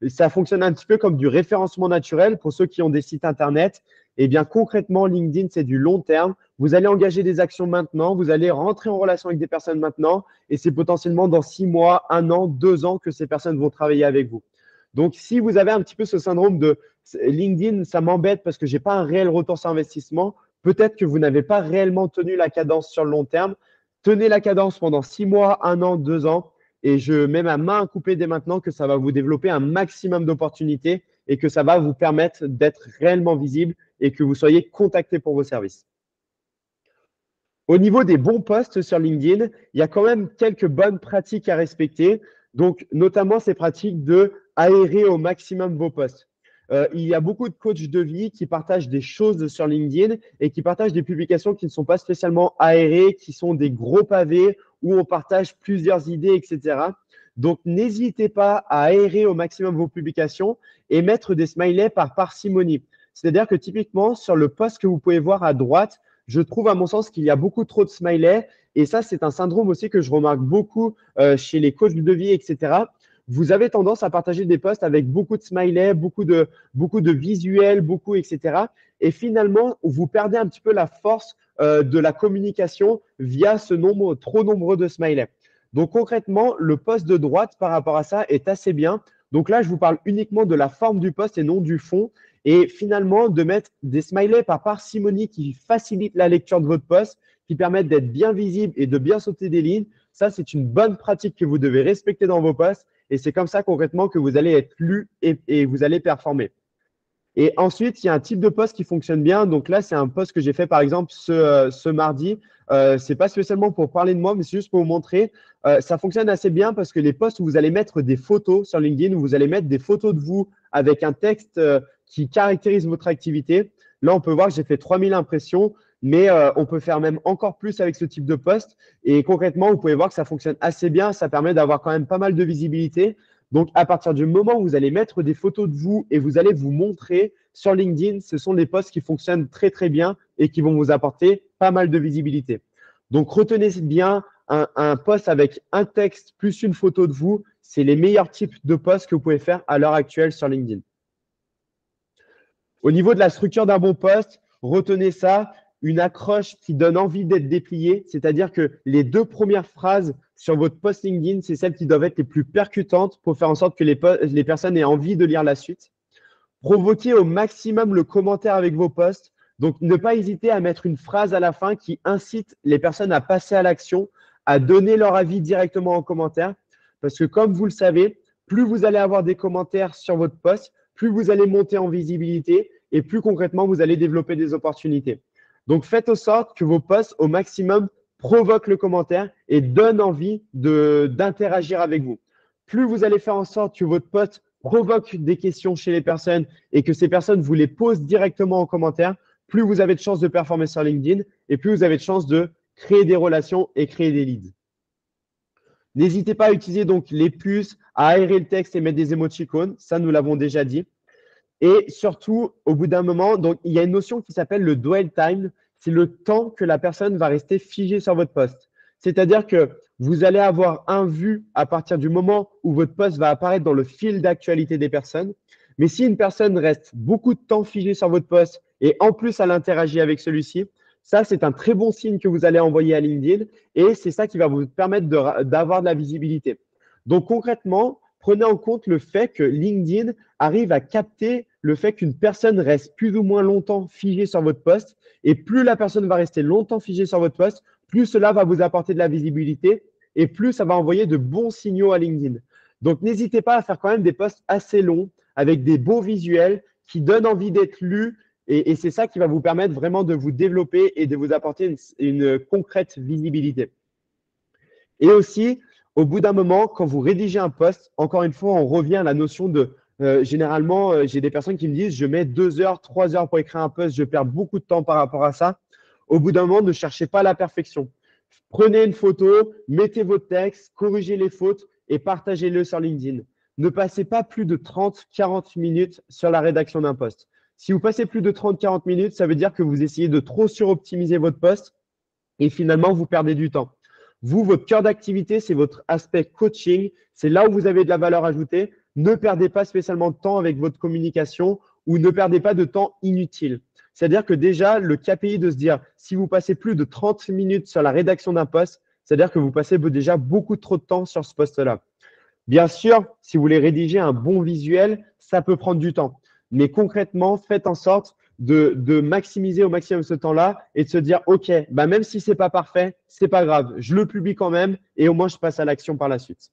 Ça fonctionne un petit peu comme du référencement naturel pour ceux qui ont des sites Internet. Eh bien, concrètement, LinkedIn, c'est du long terme. Vous allez engager des actions maintenant, vous allez rentrer en relation avec des personnes maintenant, et c'est potentiellement dans 6 mois, 1 an, 2 ans que ces personnes vont travailler avec vous. Donc, si vous avez un petit peu ce syndrome de LinkedIn, ça m'embête parce que je n'ai pas un réel retour sur investissement, peut-être que vous n'avez pas réellement tenu la cadence sur le long terme. Tenez la cadence pendant 6 mois, 1 an, 2 ans. Et je mets ma main à couper dès maintenant que ça va vous développer un maximum d'opportunités et que ça va vous permettre d'être réellement visible et que vous soyez contacté pour vos services. Au niveau des bons posts sur LinkedIn, il y a quand même quelques bonnes pratiques à respecter. Donc, notamment ces pratiques de aérer au maximum vos posts. Il y a beaucoup de coachs de vie qui partagent des choses sur LinkedIn et qui partagent des publications qui ne sont pas spécialement aérées, qui sont des gros pavés où on partage plusieurs idées, etc. Donc, n'hésitez pas à aérer au maximum vos publications et mettre des smileys par parcimonie. C'est-à-dire que typiquement, sur le post que vous pouvez voir à droite, je trouve à mon sens qu'il y a beaucoup trop de smileys. Et ça, c'est un syndrome aussi que je remarque beaucoup chez les coachs de vie, etc. Vous avez tendance à partager des posts avec beaucoup de smileys, beaucoup de visuels, beaucoup, etc. Et finalement, vous perdez un petit peu la force de la communication via ce nombre trop nombreux de smileys. Donc concrètement, le post de droite par rapport à ça est assez bien. Donc là, je vous parle uniquement de la forme du post et non du fond. Et finalement, de mettre des smileys par parcimonie qui facilitent la lecture de votre post, qui permettent d'être bien visible et de bien sauter des lignes. Ça, c'est une bonne pratique que vous devez respecter dans vos posts. Et c'est comme ça concrètement que vous allez être lu et vous allez performer. Et ensuite, il y a un type de post qui fonctionne bien. Donc là, c'est un post que j'ai fait par exemple ce mardi. Ce n'est pas spécialement pour parler de moi, mais c'est juste pour vous montrer. Ça fonctionne assez bien parce que les posts où vous allez mettre des photos sur LinkedIn, où vous allez mettre des photos de vous avec un texte qui caractérise votre activité. Là, on peut voir que j'ai fait 3000 impressions, mais on peut faire même encore plus avec ce type de post. Et concrètement, vous pouvez voir que ça fonctionne assez bien. Ça permet d'avoir quand même pas mal de visibilité. Donc, à partir du moment où vous allez mettre des photos de vous et vous allez vous montrer sur LinkedIn, ce sont des posts qui fonctionnent très, très bien et qui vont vous apporter pas mal de visibilité. Donc, retenez bien un post avec un texte plus une photo de vous. C'est les meilleurs types de posts que vous pouvez faire à l'heure actuelle sur LinkedIn. Au niveau de la structure d'un bon post, retenez ça, une accroche qui donne envie d'être dépliée, c'est-à-dire que les 2 premières phrases sur votre post LinkedIn, c'est celles qui doivent être les plus percutantes pour faire en sorte que les personnes aient envie de lire la suite. Provoquez au maximum le commentaire avec vos posts. Donc, ne pas hésiter à mettre une phrase à la fin qui incite les personnes à passer à l'action, à donner leur avis directement en commentaire. Parce que comme vous le savez, plus vous allez avoir des commentaires sur votre post, plus vous allez monter en visibilité et plus concrètement, vous allez développer des opportunités. Donc, faites en sorte que vos posts au maximum provoquent le commentaire et donnent envie d'interagir avec vous. Plus vous allez faire en sorte que votre post provoque des questions chez les personnes et que ces personnes vous les posent directement en commentaire, plus vous avez de chances de performer sur LinkedIn et plus vous avez de chances de créer des relations et créer des leads. N'hésitez pas à utiliser donc les puces, à aérer le texte et mettre des émoticônes. Ça, nous l'avons déjà dit. Et surtout, au bout d'un moment, donc, il y a une notion qui s'appelle le dwell time. C'est le temps que la personne va rester figée sur votre post. C'est-à-dire que vous allez avoir un vu à partir du moment où votre post va apparaître dans le fil d'actualité des personnes. Mais si une personne reste beaucoup de temps figée sur votre post et en plus elle interagit avec celui-ci, ça, c'est un très bon signe que vous allez envoyer à LinkedIn et c'est ça qui va vous permettre d'avoir de la visibilité. Donc concrètement, prenez en compte le fait que LinkedIn arrive à capter le fait qu'une personne reste plus ou moins longtemps figée sur votre post. Et plus la personne va rester longtemps figée sur votre post, plus cela va vous apporter de la visibilité et plus ça va envoyer de bons signaux à LinkedIn. Donc, n'hésitez pas à faire quand même des posts assez longs avec des beaux visuels qui donnent envie d'être lus. Et c'est ça qui va vous permettre vraiment de vous développer et de vous apporter une concrète visibilité. Et aussi, au bout d'un moment, quand vous rédigez un post, encore une fois, on revient à la notion de généralement, j'ai des personnes qui me disent je mets 2 heures, 3 heures pour écrire un post, je perds beaucoup de temps par rapport à ça. Au bout d'un moment, ne cherchez pas la perfection. Prenez une photo, mettez votre texte, corrigez les fautes et partagez-le sur LinkedIn. Ne passez pas plus de 30-40 minutes sur la rédaction d'un post. Si vous passez plus de 30-40 minutes, ça veut dire que vous essayez de trop suroptimiser votre post et finalement, vous perdez du temps. Vous, votre cœur d'activité, c'est votre aspect coaching. C'est là où vous avez de la valeur ajoutée. Ne perdez pas spécialement de temps avec votre communication ou ne perdez pas de temps inutile. C'est-à-dire que déjà, le KPI de se dire, si vous passez plus de 30 minutes sur la rédaction d'un post, c'est-à-dire que vous passez déjà beaucoup trop de temps sur ce post-là. Bien sûr, si vous voulez rédiger un bon visuel, ça peut prendre du temps. Mais concrètement, faites en sorte de maximiser au maximum ce temps-là et de se dire, OK, bah même si ce n'est pas parfait, ce n'est pas grave. Je le publie quand même et au moins, je passe à l'action par la suite.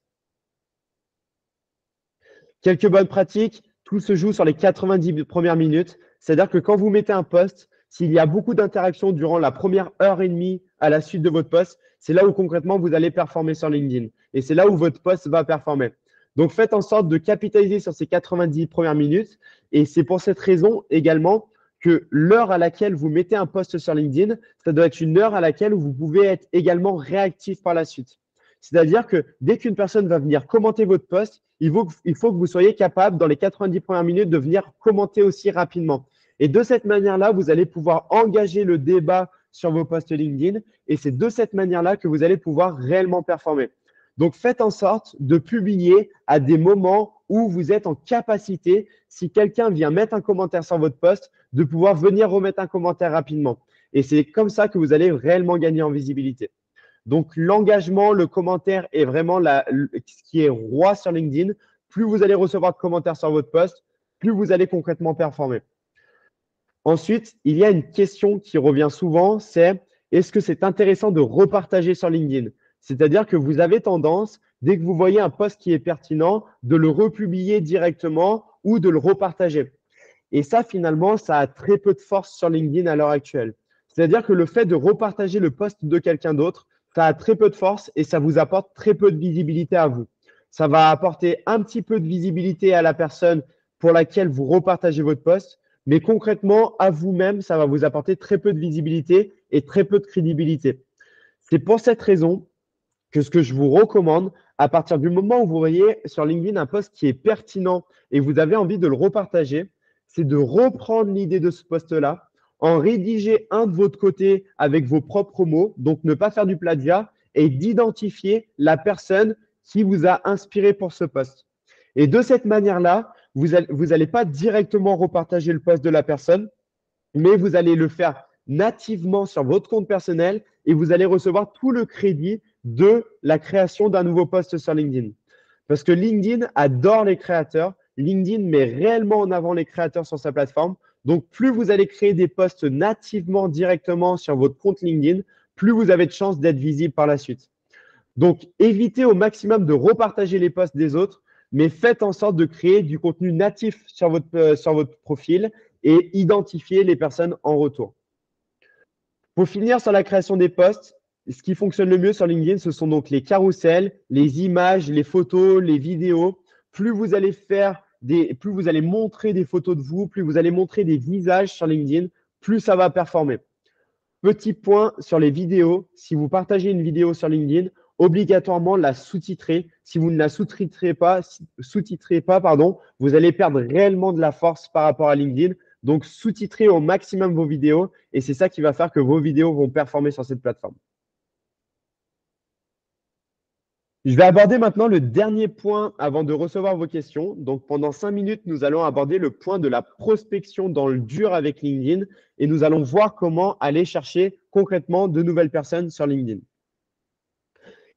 Quelques bonnes pratiques, tout se joue sur les 90 premières minutes. C'est-à-dire que quand vous mettez un post, s'il y a beaucoup d'interactions durant la première heure et demie à la suite de votre post, c'est là où concrètement vous allez performer sur LinkedIn. Et c'est là où votre post va performer. Donc, faites en sorte de capitaliser sur ces 90 premières minutes. Et c'est pour cette raison également que l'heure à laquelle vous mettez un post sur LinkedIn, ça doit être une heure à laquelle vous pouvez être également réactif par la suite. C'est-à-dire que dès qu'une personne va venir commenter votre post, il faut que vous soyez capable, dans les 90 premières minutes, de venir commenter aussi rapidement. Et de cette manière-là, vous allez pouvoir engager le débat sur vos posts LinkedIn. Et c'est de cette manière-là que vous allez pouvoir réellement performer. Donc, faites en sorte de publier à des moments où vous êtes en capacité, si quelqu'un vient mettre un commentaire sur votre post, de pouvoir venir remettre un commentaire rapidement. Et c'est comme ça que vous allez réellement gagner en visibilité. Donc, l'engagement, le commentaire est vraiment ce qui est roi sur LinkedIn. Plus vous allez recevoir de commentaires sur votre post, plus vous allez concrètement performer. Ensuite, il y a une question qui revient souvent, c'est est-ce que c'est intéressant de repartager sur LinkedIn? C'est-à-dire que vous avez tendance, dès que vous voyez un post qui est pertinent, de le republier directement ou de le repartager. Et ça, finalement, ça a très peu de force sur LinkedIn à l'heure actuelle. C'est-à-dire que le fait de repartager le post de quelqu'un d'autre, ça a très peu de force et ça vous apporte très peu de visibilité à vous. Ça va apporter un petit peu de visibilité à la personne pour laquelle vous repartagez votre post, mais concrètement, à vous-même, ça va vous apporter très peu de visibilité et très peu de crédibilité. C'est pour cette raison que ce que je vous recommande, à partir du moment où vous voyez sur LinkedIn un post qui est pertinent et vous avez envie de le repartager, c'est de reprendre l'idée de ce post-là, en rédiger un de votre côté avec vos propres mots, donc ne pas faire du plagiat et d'identifier la personne qui vous a inspiré pour ce post. Et de cette manière-là, vous n'allez pas directement repartager le post de la personne, mais vous allez le faire nativement sur votre compte personnel et vous allez recevoir tout le crédit de la création d'un nouveau post sur LinkedIn. Parce que LinkedIn adore les créateurs. LinkedIn met réellement en avant les créateurs sur sa plateforme. Donc, plus vous allez créer des posts nativement directement sur votre compte LinkedIn, plus vous avez de chances d'être visible par la suite. Donc, évitez au maximum de repartager les posts des autres, mais faites en sorte de créer du contenu natif sur votre profil et identifier les personnes en retour. Pour finir sur la création des posts, ce qui fonctionne le mieux sur LinkedIn, ce sont donc les carousels, les images, les photos, les vidéos. Plus vous allez montrer des photos de vous, plus vous allez montrer des visages sur LinkedIn, plus ça va performer. Petit point sur les vidéos. Si vous partagez une vidéo sur LinkedIn, obligatoirement la sous-titrer. Si vous ne la sous-titrez pas, pardon, vous allez perdre réellement de la force par rapport à LinkedIn. Donc, sous-titrez au maximum vos vidéos et c'est ça qui va faire que vos vidéos vont performer sur cette plateforme. Je vais aborder maintenant le dernier point avant de recevoir vos questions. Donc, pendant 5 minutes, nous allons aborder le point de la prospection dans le dur avec LinkedIn et nous allons voir comment aller chercher concrètement de nouvelles personnes sur LinkedIn.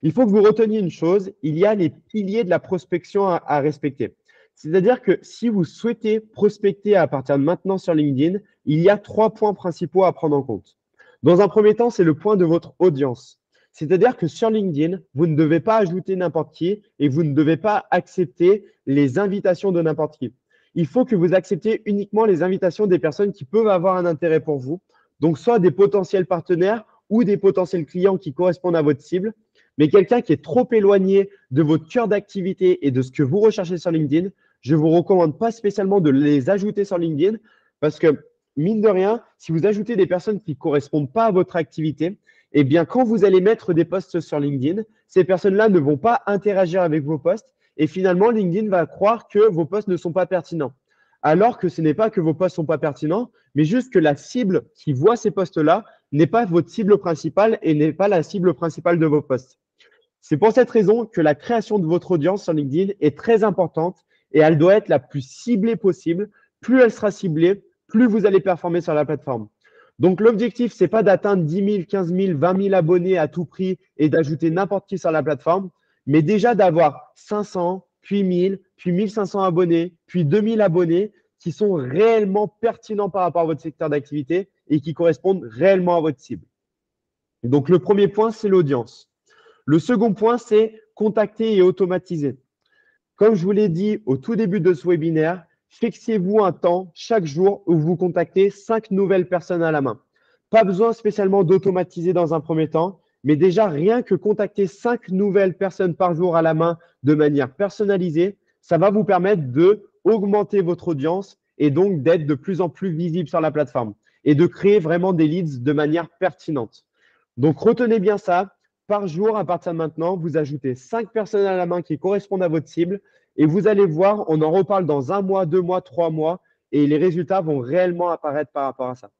Il faut que vous reteniez une chose, il y a les piliers de la prospection à respecter. C'est-à-dire que si vous souhaitez prospecter à partir de maintenant sur LinkedIn, il y a 3 points principaux à prendre en compte. Dans un premier temps, c'est le point de votre audience. C'est-à-dire que sur LinkedIn, vous ne devez pas ajouter n'importe qui et vous ne devez pas accepter les invitations de n'importe qui. Il faut que vous acceptiez uniquement les invitations des personnes qui peuvent avoir un intérêt pour vous. Donc, soit des potentiels partenaires ou des potentiels clients qui correspondent à votre cible. Mais quelqu'un qui est trop éloigné de votre cœur d'activité et de ce que vous recherchez sur LinkedIn, je ne vous recommande pas spécialement de les ajouter sur LinkedIn parce que, mine de rien, si vous ajoutez des personnes qui ne correspondent pas à votre activité, eh bien, quand vous allez mettre des posts sur LinkedIn, ces personnes-là ne vont pas interagir avec vos posts et finalement, LinkedIn va croire que vos posts ne sont pas pertinents. Alors que ce n'est pas que vos posts ne sont pas pertinents, mais juste que la cible qui voit ces posts-là n'est pas votre cible principale et n'est pas la cible principale de vos posts. C'est pour cette raison que la création de votre audience sur LinkedIn est très importante et elle doit être la plus ciblée possible. Plus elle sera ciblée, plus vous allez performer sur la plateforme. Donc, l'objectif, ce n'est pas d'atteindre 10 000, 15 000, 20 000 abonnés à tout prix et d'ajouter n'importe qui sur la plateforme, mais déjà d'avoir 500, puis 1000, puis 1500 abonnés, puis 2000 abonnés qui sont réellement pertinents par rapport à votre secteur d'activité et qui correspondent réellement à votre cible. Donc, le premier point, c'est l'audience. Le second point, c'est contacter et automatiser. Comme je vous l'ai dit au tout début de ce webinaire, fixez-vous un temps chaque jour où vous contactez 5 nouvelles personnes à la main. Pas besoin spécialement d'automatiser dans un premier temps, mais déjà rien que contacter 5 nouvelles personnes par jour à la main de manière personnalisée, ça va vous permettre d'augmenter votre audience et donc d'être de plus en plus visible sur la plateforme et de créer vraiment des leads de manière pertinente. Donc, retenez bien ça. Par jour, à partir de maintenant, vous ajoutez 5 personnes à la main qui correspondent à votre cible et vous allez voir, on en reparle dans 1 mois, 2 mois, 3 mois et les résultats vont réellement apparaître par rapport à ça.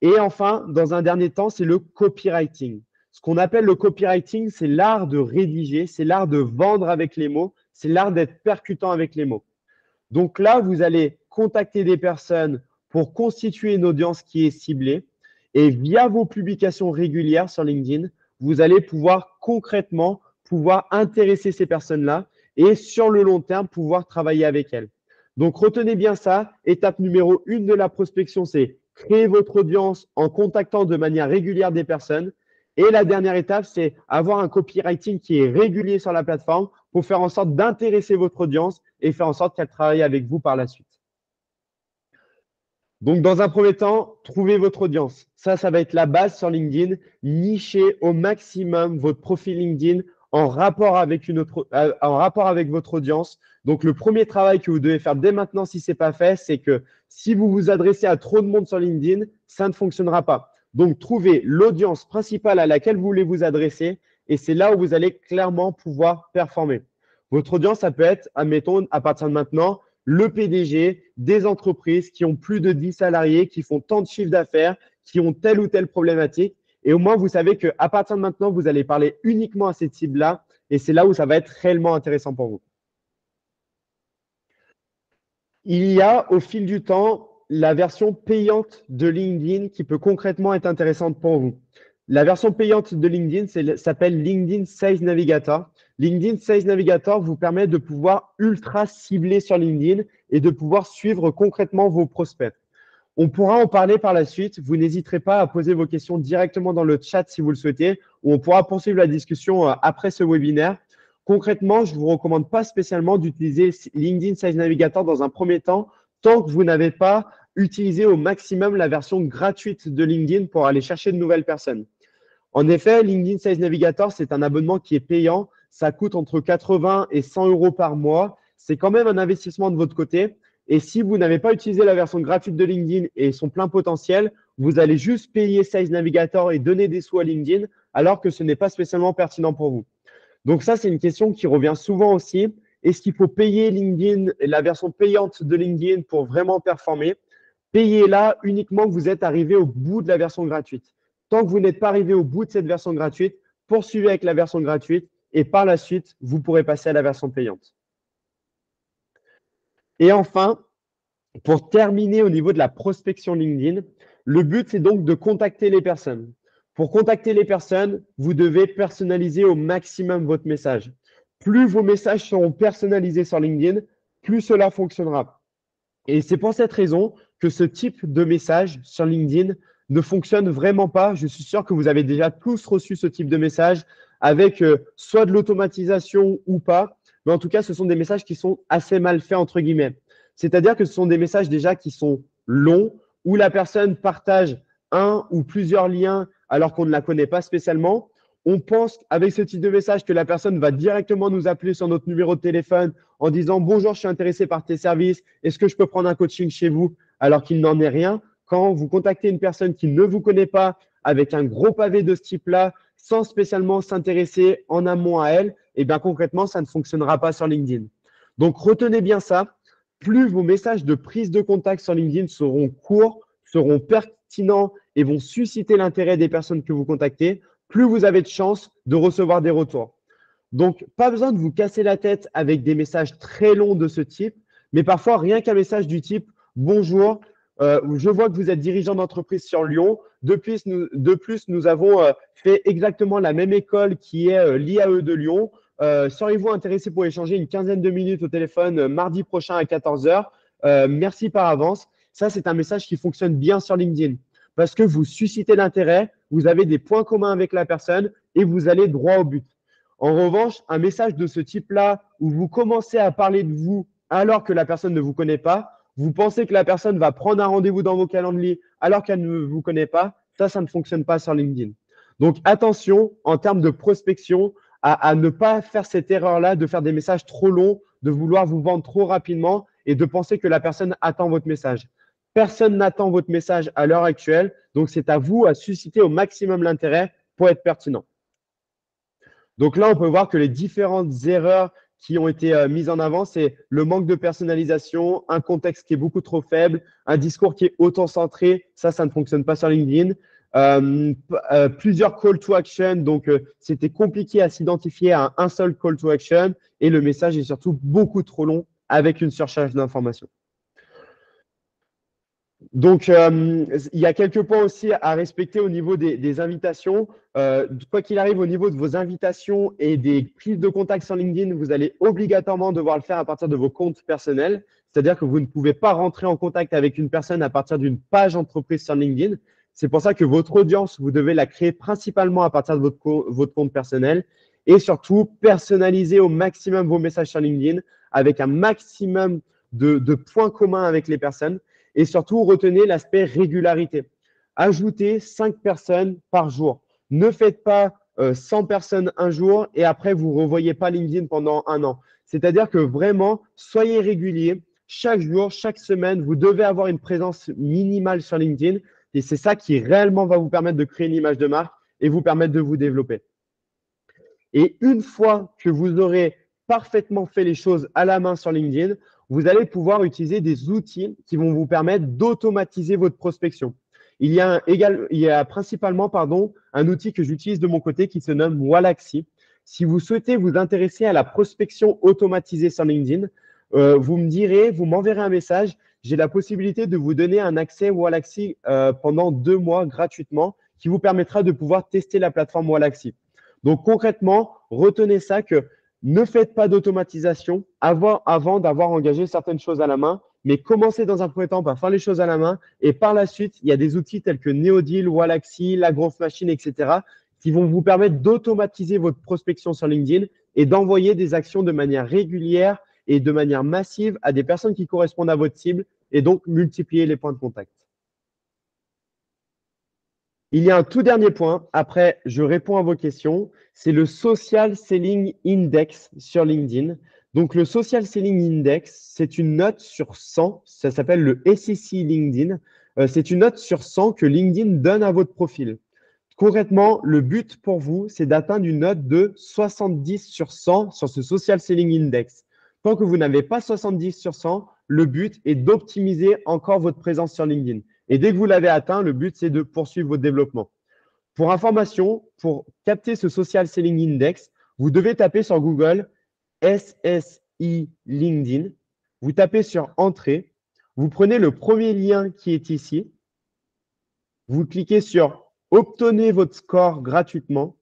Et enfin, dans un dernier temps, c'est le copywriting. Ce qu'on appelle le copywriting, c'est l'art de rédiger, c'est l'art de vendre avec les mots, c'est l'art d'être percutant avec les mots. Donc là, vous allez contacter des personnes pour constituer une audience qui est ciblée et via vos publications régulières sur LinkedIn, vous allez pouvoir concrètement intéresser ces personnes-là et sur le long terme, pouvoir travailler avec elles. Donc, retenez bien ça. Étape numéro 1 de la prospection, c'est créer votre audience en contactant de manière régulière des personnes. Et la dernière étape, c'est avoir un copywriting qui est régulier sur la plateforme pour faire en sorte d'intéresser votre audience et faire en sorte qu'elle travaille avec vous par la suite. Donc, dans un premier temps, trouvez votre audience. Ça va être la base sur LinkedIn. Nichez au maximum votre profil LinkedIn en rapport avec votre audience. Donc, le premier travail que vous devez faire dès maintenant, si ce n'est pas fait, c'est que si vous vous adressez à trop de monde sur LinkedIn, ça ne fonctionnera pas. Donc, trouvez l'audience principale à laquelle vous voulez vous adresser et c'est là où vous allez clairement pouvoir performer. Votre audience, ça peut être, admettons, à partir de maintenant, le PDG des entreprises qui ont plus de 10 salariés, qui font tant de chiffres d'affaires, qui ont telle ou telle problématique. Et au moins, vous savez qu'à partir de maintenant, vous allez parler uniquement à cette cible-là et c'est là où ça va être réellement intéressant pour vous. Il y a au fil du temps la version payante de LinkedIn qui peut concrètement être intéressante pour vous. La version payante de LinkedIn s'appelle LinkedIn Sales Navigator. LinkedIn Sales Navigator vous permet de pouvoir ultra cibler sur LinkedIn et de pouvoir suivre concrètement vos prospects. On pourra en parler par la suite. Vous n'hésiterez pas à poser vos questions directement dans le chat si vous le souhaitez ou on pourra poursuivre la discussion après ce webinaire. Concrètement, je ne vous recommande pas spécialement d'utiliser LinkedIn Sales Navigator dans un premier temps tant que vous n'avez pas utilisé au maximum la version gratuite de LinkedIn pour aller chercher de nouvelles personnes. En effet, LinkedIn Sales Navigator, c'est un abonnement qui est payant. Ça coûte entre 80 et 100 € par mois. C'est quand même un investissement de votre côté. Et si vous n'avez pas utilisé la version gratuite de LinkedIn et son plein potentiel, vous allez juste payer Sales Navigator et donner des sous à LinkedIn, alors que ce n'est pas spécialement pertinent pour vous. Donc ça, c'est une question qui revient souvent aussi. Est-ce qu'il faut payer LinkedIn, la version payante de LinkedIn pour vraiment performer? Payez-la uniquement que vous êtes arrivé au bout de la version gratuite. Tant que vous n'êtes pas arrivé au bout de cette version gratuite, poursuivez avec la version gratuite et par la suite, vous pourrez passer à la version payante. Et enfin, pour terminer au niveau de la prospection LinkedIn, le but, c'est donc de contacter les personnes. Pour contacter les personnes, vous devez personnaliser au maximum votre message. Plus vos messages seront personnalisés sur LinkedIn, plus cela fonctionnera. Et c'est pour cette raison que ce type de message sur LinkedIn ne fonctionne vraiment pas. Je suis sûr que vous avez déjà tous reçu ce type de message avec soit de l'automatisation ou pas. Mais en tout cas, ce sont des messages qui sont assez mal faits, entre guillemets. C'est-à-dire que ce sont des messages déjà qui sont longs, où la personne partage un ou plusieurs liens alors qu'on ne la connaît pas spécialement. On pense avec ce type de message que la personne va directement nous appeler sur notre numéro de téléphone en disant « Bonjour, je suis intéressé par tes services. Est-ce que je peux prendre un coaching chez vous ?» alors qu'il n'en est rien. Quand vous contactez une personne qui ne vous connaît pas avec un gros pavé de ce type-là, sans spécialement s'intéresser en amont à elle, eh bien concrètement, ça ne fonctionnera pas sur LinkedIn. Donc, retenez bien ça. Plus vos messages de prise de contact sur LinkedIn seront courts, seront pertinents et vont susciter l'intérêt des personnes que vous contactez, plus vous avez de chances de recevoir des retours. Donc, pas besoin de vous casser la tête avec des messages très longs de ce type, mais parfois rien qu'un message du type « Bonjour, je vois que vous êtes dirigeant d'entreprise sur Lyon. De plus, nous avons fait exactement la même école qui est l'IAE de Lyon. Seriez-vous intéressé pour échanger une quinzaine de minutes au téléphone mardi prochain à 14 h? Merci par avance. » Ça, c'est un message qui fonctionne bien sur LinkedIn parce que vous suscitez l'intérêt, vous avez des points communs avec la personne et vous allez droit au but. En revanche, un message de ce type-là où vous commencez à parler de vous alors que la personne ne vous connaît pas, vous pensez que la personne va prendre un rendez-vous dans vos calendriers alors qu'elle ne vous connaît pas, ça ne fonctionne pas sur LinkedIn. Donc, attention en termes de prospection à ne pas faire cette erreur-là, de faire des messages trop longs, de vouloir vous vendre trop rapidement et de penser que la personne attend votre message. Personne n'attend votre message à l'heure actuelle, donc c'est à vous à susciter au maximum l'intérêt pour être pertinent. Donc là, on peut voir que les différentes erreurs qui ont été mises en avant, c'est le manque de personnalisation, un contexte qui est beaucoup trop faible, un discours qui est auto-centré, ça ne fonctionne pas sur LinkedIn. Plusieurs call to action, donc c'était compliqué à s'identifier à un seul call to action et le message est surtout beaucoup trop long avec une surcharge d'informations. Donc, il y a quelques points aussi à respecter au niveau des invitations. Quoi qu'il arrive, au niveau de vos invitations et des prises de contact sur LinkedIn, vous allez obligatoirement devoir le faire à partir de vos comptes personnels. C'est-à-dire que vous ne pouvez pas rentrer en contact avec une personne à partir d'une page entreprise sur LinkedIn. C'est pour ça que votre audience, vous devez la créer principalement à partir de votre compte personnel et surtout personnaliser au maximum vos messages sur LinkedIn avec un maximum de points communs avec les personnes. Et surtout, retenez l'aspect régularité. Ajoutez 5 personnes par jour. Ne faites pas 100 personnes un jour et après, vous ne revoyez pas LinkedIn pendant un an. C'est-à-dire que vraiment, soyez régulier. Chaque jour, chaque semaine, vous devez avoir une présence minimale sur LinkedIn. Et c'est ça qui réellement va vous permettre de créer une image de marque et vous permettre de vous développer. Et une fois que vous aurez parfaitement fait les choses à la main sur LinkedIn, vous allez pouvoir utiliser des outils qui vont vous permettre d'automatiser votre prospection. Il y a principalement un outil que j'utilise de mon côté qui se nomme Wallaxy. Si vous souhaitez vous intéresser à la prospection automatisée sur LinkedIn, vous m'enverrez un message. J'ai la possibilité de vous donner un accès Wallaxy pendant 2 mois gratuitement qui vous permettra de pouvoir tester la plateforme Wallaxy. Donc concrètement, retenez ça que ne faites pas d'automatisation avant d'avoir engagé certaines choses à la main, mais commencez dans un premier temps par faire les choses à la main et par la suite, il y a des outils tels que Neodeal, Wallaxy, la Growth Machine, etc. qui vont vous permettre d'automatiser votre prospection sur LinkedIn et d'envoyer des actions de manière régulière et de manière massive à des personnes qui correspondent à votre cible et donc multiplier les points de contact. Il y a un tout dernier point, après je réponds à vos questions, c'est le Social Selling Index sur LinkedIn. Donc le Social Selling Index, c'est une note sur 100, ça s'appelle le SSI LinkedIn. C'est une note sur 100 que LinkedIn donne à votre profil. Concrètement, le but pour vous, c'est d'atteindre une note de 70 sur 100 sur ce Social Selling Index. Tant que vous n'avez pas 70 sur 100, le but est d'optimiser encore votre présence sur LinkedIn. Et dès que vous l'avez atteint, le but, c'est de poursuivre votre développement. Pour information, pour capter ce Social Selling Index, vous devez taper sur Google SSI LinkedIn. Vous tapez sur Entrée. Vous prenez le premier lien qui est ici. Vous cliquez sur Obtenez votre score gratuitement.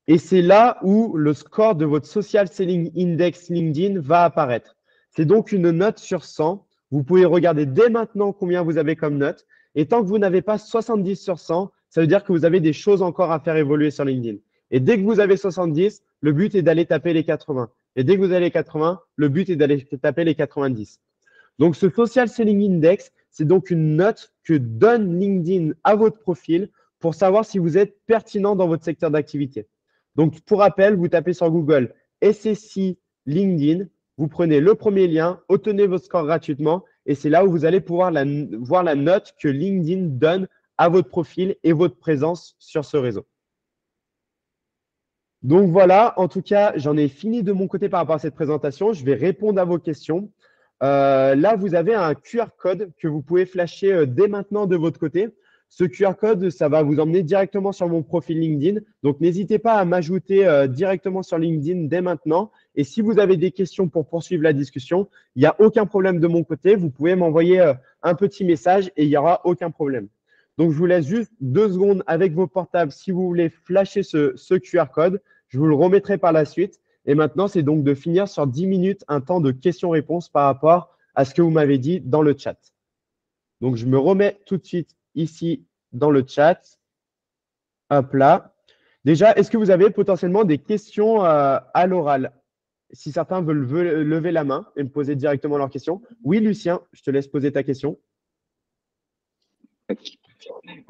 Et c'est là où le score de votre Social Selling Index LinkedIn va apparaître. C'est donc une note sur 100. Vous pouvez regarder dès maintenant combien vous avez comme note. Et tant que vous n'avez pas 70 sur 100, ça veut dire que vous avez des choses encore à faire évoluer sur LinkedIn. Et dès que vous avez 70, le but est d'aller taper les 80. Et dès que vous avez les 80, le but est d'aller taper les 90. Donc, ce Social Selling Index, c'est donc une note que donne LinkedIn à votre profil pour savoir si vous êtes pertinent dans votre secteur d'activité. Donc, pour rappel, vous tapez sur Google SSI LinkedIn, vous prenez le premier lien, obtenez votre score gratuitement et c'est là où vous allez pouvoir voir la note que LinkedIn donne à votre profil et votre présence sur ce réseau. Donc voilà, en tout cas, j'en ai fini de mon côté par rapport à cette présentation. Je vais répondre à vos questions. Là, vous avez un QR code que vous pouvez flasher dès maintenant de votre côté. Ce QR code, ça va vous emmener directement sur mon profil LinkedIn. Donc, n'hésitez pas à m'ajouter directement sur LinkedIn dès maintenant. Et si vous avez des questions pour poursuivre la discussion, il n'y a aucun problème de mon côté. Vous pouvez m'envoyer un petit message et il n'y aura aucun problème. Donc, je vous laisse juste 2 secondes avec vos portables si vous voulez flasher ce QR code. Je vous le remettrai par la suite. Et maintenant, c'est donc de finir sur 10 minutes un temps de questions-réponses par rapport à ce que vous m'avez dit dans le chat. Donc, je me remets tout de suite ici dans le chat. Hop là. Déjà, est-ce que vous avez potentiellement des questions à l'oral? Si certains veulent lever la main et me poser directement leurs questions. Oui, Lucien, je te laisse poser ta question.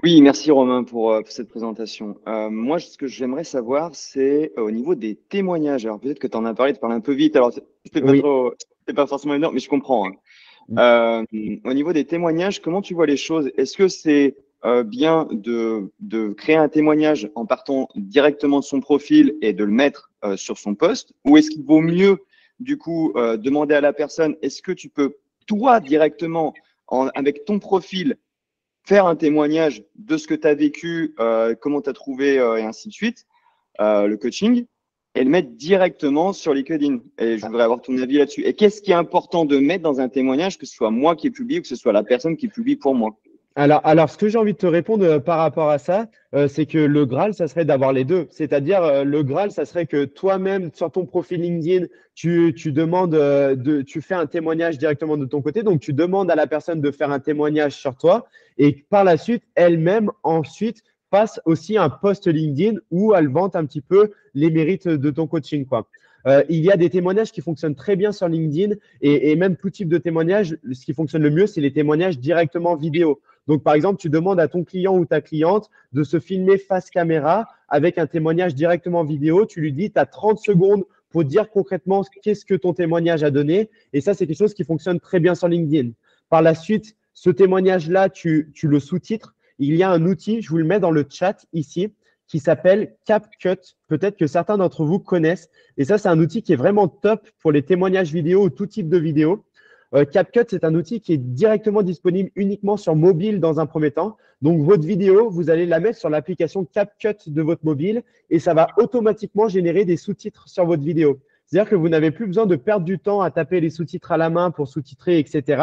Oui, merci Romain pour cette présentation. Moi, ce que j'aimerais savoir, c'est au niveau des témoignages. Alors peut-être que tu en as parlé, tu parles un peu vite, alors c'est pas forcément énorme, mais je comprends. Hein. Au niveau des témoignages, comment tu vois les choses? Est-ce que c'est bien de créer un témoignage en partant directement de son profil et de le mettre sur son post, ou est-ce qu'il vaut mieux du coup demander à la personne, est-ce que tu peux toi directement avec ton profil faire un témoignage de ce que tu as vécu, comment tu as trouvé et ainsi de suite, le coaching, et le mettre directement sur LinkedIn. Et je voudrais avoir ton avis là-dessus. Et qu'est-ce qui est important de mettre dans un témoignage, que ce soit moi qui publie ou que ce soit la personne qui publie pour moi? Alors, ce que j'ai envie de te répondre par rapport à ça, c'est que le Graal, ça serait d'avoir les deux. C'est-à-dire, le Graal, ça serait que toi-même, sur ton profil LinkedIn, tu demandes, tu fais un témoignage directement de ton côté. Donc, tu demandes à la personne de faire un témoignage sur toi et par la suite, elle-même, ensuite, fasse aussi un post LinkedIn où elle vante un petit peu les mérites de ton coaching, quoi. Il y a des témoignages qui fonctionnent très bien sur LinkedIn et même tout type de témoignage. Ce qui fonctionne le mieux, c'est les témoignages directement vidéo. Donc, par exemple, tu demandes à ton client ou ta cliente de se filmer face caméra avec un témoignage directement vidéo. Tu lui dis, tu as 30 secondes pour dire concrètement qu'est-ce que ton témoignage a donné. Et ça, c'est quelque chose qui fonctionne très bien sur LinkedIn. Par la suite, ce témoignage-là, tu le sous-titres. Il y a un outil, je vous le mets dans le chat ici, qui s'appelle CapCut. Peut-être que certains d'entre vous connaissent. Et ça, c'est un outil qui est vraiment top pour les témoignages vidéo ou tout type de vidéo. CapCut, c'est un outil qui est directement disponible uniquement sur mobile dans un premier temps. Donc, votre vidéo, vous allez la mettre sur l'application CapCut de votre mobile et ça va automatiquement générer des sous-titres sur votre vidéo. C'est-à-dire que vous n'avez plus besoin de perdre du temps à taper les sous-titres à la main pour sous-titrer, etc.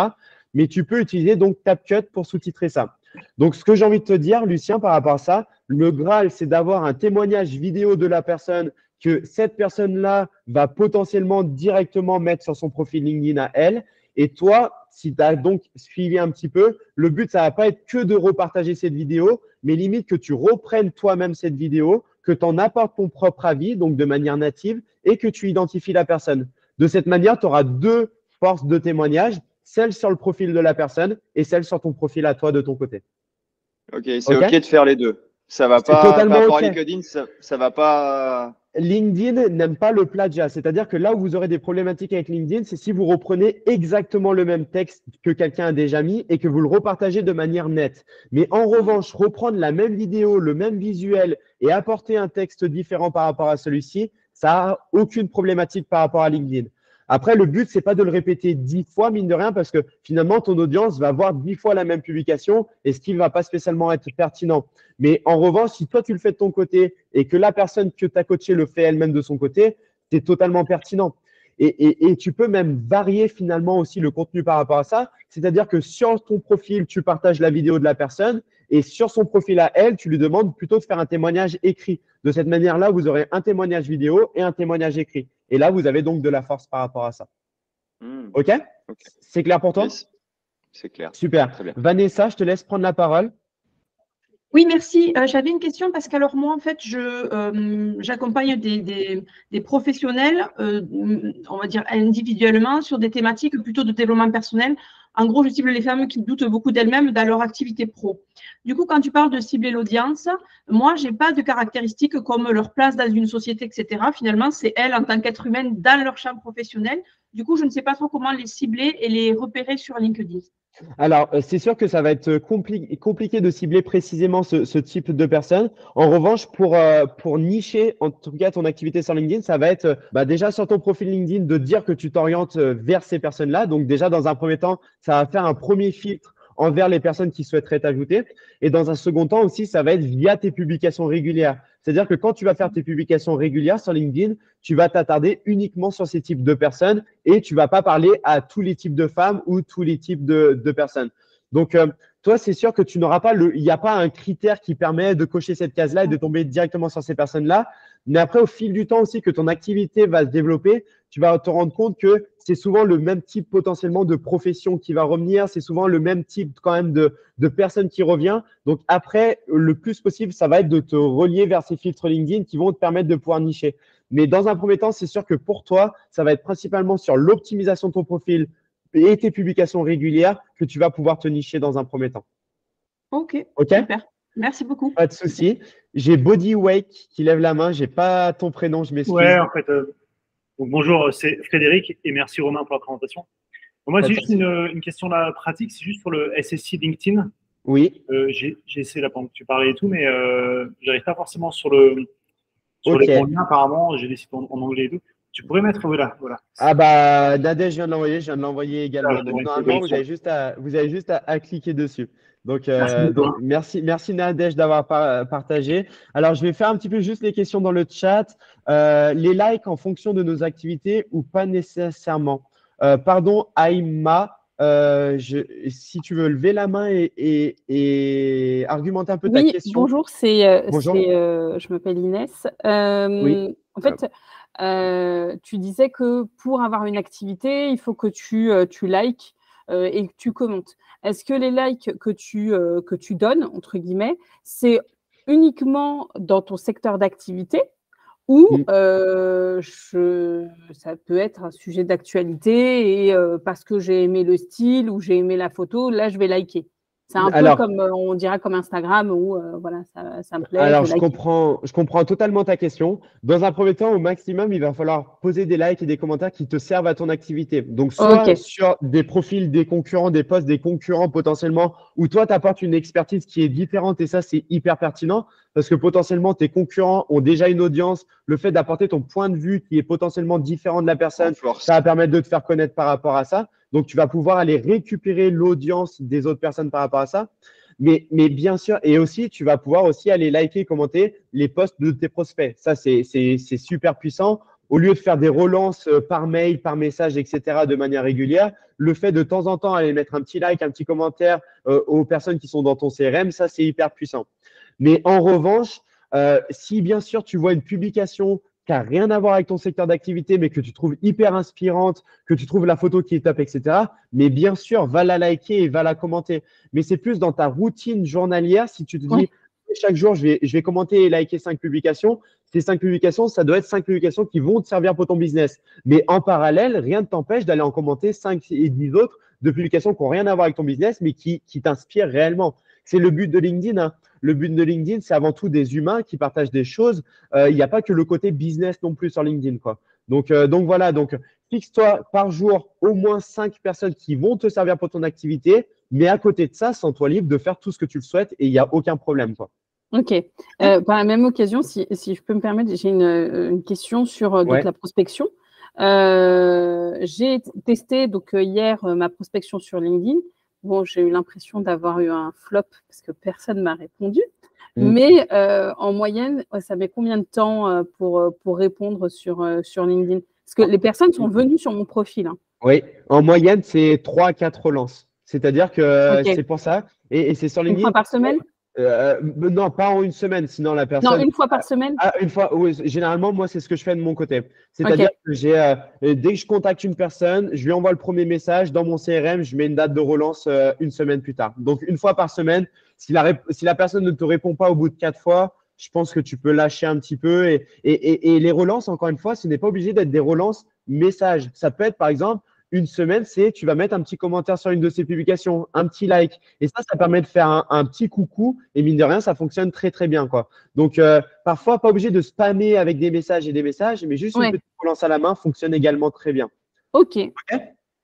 Mais tu peux utiliser donc CapCut pour sous-titrer ça. Donc, ce que j'ai envie de te dire, Lucien, par rapport à ça, le Graal, c'est d'avoir un témoignage vidéo de la personne que cette personne-là va potentiellement directement mettre sur son profil LinkedIn à elle. Et toi, si tu as donc suivi un petit peu, le but, ça ne va pas être que de repartager cette vidéo, mais limite que tu reprennes toi-même cette vidéo, que tu en apportes ton propre avis, donc de manière native, et que tu identifies la personne. De cette manière, tu auras 2 forces de témoignage, celle sur le profil de la personne et celle sur ton profil à toi de ton côté. Ok, c'est ok de faire les deux. Ça va C'est pas, par totalement rapport OK. à LinkedIn, ça va pas. LinkedIn n'aime pas le plagiat. C'est-à-dire que là où vous aurez des problématiques avec LinkedIn, c'est si vous reprenez exactement le même texte que quelqu'un a déjà mis et que vous le repartagez de manière nette. Mais en revanche, reprendre la même vidéo, le même visuel et apporter un texte différent par rapport à celui-ci, ça n'a aucune problématique par rapport à LinkedIn. Après, le but, c'est pas de le répéter 10 fois, mine de rien, parce que finalement, ton audience va voir 10 fois la même publication et ce qui ne va pas spécialement être pertinent. Mais en revanche, si toi, tu le fais de ton côté et que la personne que tu as coachée le fait elle-même de son côté, c'est totalement pertinent. Et tu peux même varier finalement aussi le contenu par rapport à ça. C'est-à-dire que sur ton profil, tu partages la vidéo de la personne et sur son profil à elle, tu lui demandes plutôt de faire un témoignage écrit. De cette manière-là, vous aurez un témoignage vidéo et un témoignage écrit. Et là, vous avez donc de la force par rapport à ça. OK? Ok. C'est clair pour toi? Yes, c'est clair. Super. Très bien. Vanessa, je te laisse prendre la parole. Oui, merci. J'avais une question parce qu'alors moi, en fait, j'accompagne des professionnels, on va dire individuellement, sur des thématiques plutôt de développement personnel. En gros, je cible les femmes qui doutent beaucoup d'elles-mêmes dans leur activité pro. Du coup, quand tu parles de cibler l'audience, moi, j'ai pas de caractéristiques comme leur place dans une société, etc. Finalement, c'est elles, en tant qu'être humaine, dans leur champ professionnel. Du coup, je ne sais pas trop comment les cibler et les repérer sur LinkedIn. Alors, c'est sûr que ça va être compliqué de cibler précisément ce type de personnes. En revanche, pour nicher, en tout cas, ton activité sur LinkedIn, ça va être déjà sur ton profil LinkedIn de dire que tu t'orientes vers ces personnes-là. Donc, déjà, dans un premier temps, ça va faire un premier filtre envers les personnes qui souhaiteraient t'ajouter. Et dans un second temps aussi, ça va être via tes publications régulières. C'est-à-dire que quand tu vas faire tes publications régulières sur LinkedIn, tu vas t'attarder uniquement sur ces types de personnes et tu vas pas parler à tous les types de femmes ou tous les types de personnes. Donc, toi, c'est sûr que tu n'auras pas il n'y a pas un critère qui permet de cocher cette case-là et de tomber directement sur ces personnes-là. Mais après, au fil du temps aussi que ton activité va se développer, tu vas te rendre compte que c'est souvent le même type potentiellement de profession qui va revenir. C'est souvent le même type quand même de personnes qui revient. Donc après, le plus possible, ça va être de te relier vers ces filtres LinkedIn qui vont te permettre de pouvoir nicher. Mais dans un premier temps, c'est sûr que pour toi, ça va être principalement sur l'optimisation de ton profil et tes publications régulières que tu vas pouvoir te nicher dans un premier temps. Ok, OK? super. Merci beaucoup. Pas de souci. J'ai Bodywake qui lève la main. J'ai pas ton prénom, je m'excuse. Ouais, en fait, donc bonjour, c'est Frédéric et merci Romain pour la présentation. Moi, Pas de j'ai juste souci. une question là, pratique, c'est juste sur le SSI LinkedIn. Oui. J'ai essayé là pendant que tu parlais et tout, mais j'arrive pas forcément sur les OK. bons liens apparemment. J'ai des sites en anglais et tout. Tu pourrais mettre, voilà. Ah bah, Nadège, je viens de l'envoyer également. Ah, Donc, ouais, normalement, ouais, vous avez juste à cliquer dessus. Donc, merci beaucoup. merci Nadège d'avoir partagé. Alors, je vais faire un petit peu juste les questions dans le chat. Les likes en fonction de nos activités ou pas nécessairement. Pardon, Aïma, si tu veux lever la main et argumenter un peu ta Oui, question. bonjour, Bonjour. je m'appelle Inès. Oui. En fait, tu disais que pour avoir une activité, il faut que tu likes et que tu commentes. Est-ce que les likes que tu donnes, entre guillemets, c'est uniquement dans ton secteur d'activité ou ça peut être un sujet d'actualité et parce que j'ai aimé le style ou j'ai aimé la photo, là, je vais liker. C'est un peu comme, on dirait comme Instagram où voilà, ça me plaît. Alors, je like. je comprends totalement ta question. Dans un premier temps, au maximum, il va falloir poser des likes et des commentaires qui te servent à ton activité. Donc, soit Ok. sur des profils des concurrents, des posts des concurrents potentiellement, où toi, tu apportes une expertise qui est différente et ça, c'est hyper pertinent parce que potentiellement, tes concurrents ont déjà une audience. Le fait d'apporter ton point de vue qui est potentiellement différent de la personne, ça va permettre de te faire connaître par rapport à ça. Donc, tu vas pouvoir aller récupérer l'audience des autres personnes par rapport à ça. Mais bien sûr, et aussi, tu vas pouvoir aussi aller liker, commenter les posts de tes prospects. Ça, c'est super puissant. Au lieu de faire des relances par mail, par message, etc., de manière régulière, le fait de temps en temps aller mettre un petit like, un petit commentaire aux personnes qui sont dans ton CRM, ça, c'est hyper puissant. Mais en revanche, si bien sûr, tu vois une publication qui n'a rien à voir avec ton secteur d'activité, mais que tu trouves hyper inspirante, que tu trouves la photo qui est top, etc., mais bien sûr, va la liker et va la commenter. Mais c'est plus dans ta routine journalière, si tu te dis, chaque jour, je vais commenter et liker 5 publications. Ces 5 publications, ça doit être 5 publications qui vont te servir pour ton business. Mais en parallèle, rien ne t'empêche d'aller en commenter 5 et 10 autres de publications qui n'ont rien à voir avec ton business, mais qui t'inspirent réellement. C'est le but de LinkedIn, hein. le but de LinkedIn, c'est avant tout des humains qui partagent des choses. Il n'y a pas que le côté business non plus sur LinkedIn, quoi. Donc voilà, donc fixe-toi par jour au moins 5 personnes qui vont te servir pour ton activité, mais à côté de ça, sens-toi libre de faire tout ce que tu le souhaites et il n'y a aucun problème, quoi. Ok. Par la même occasion, si je peux me permettre, j'ai une question sur donc, la prospection. J'ai testé donc hier ma prospection sur LinkedIn. Bon, j'ai eu l'impression d'avoir eu un flop parce que personne ne m'a répondu. Mais en moyenne, ça met combien de temps pour répondre sur LinkedIn? Parce que les personnes sont venues sur mon profil. Hein. Oui, en moyenne, c'est 3 à 4 relances. C'est-à-dire que c'est pour ça. Et c'est sur LinkedIn. Une fois par semaine? Non, pas en une semaine, sinon la personne. Non, une fois par semaine? Une fois, oui, généralement, moi, c'est ce que je fais de mon côté. C'est-à-dire que dès que je contacte une personne, je lui envoie le premier message dans mon CRM, je mets une date de relance une semaine plus tard. Donc, une fois par semaine, si la personne ne te répond pas au bout de 4 fois, je pense que tu peux lâcher un petit peu. Et les relances, encore une fois, ce n'est pas obligé d'être des relances messages. Ça peut être, par exemple, une semaine, c'est tu vas mettre un petit commentaire sur une de ces publications, un petit like. Et ça permet de faire un petit coucou. Et mine de rien, ça fonctionne très, très bien, quoi. Donc, parfois, pas obligé de spammer avec des messages et des messages, mais juste une petite relance à la main fonctionne également très bien. Ok.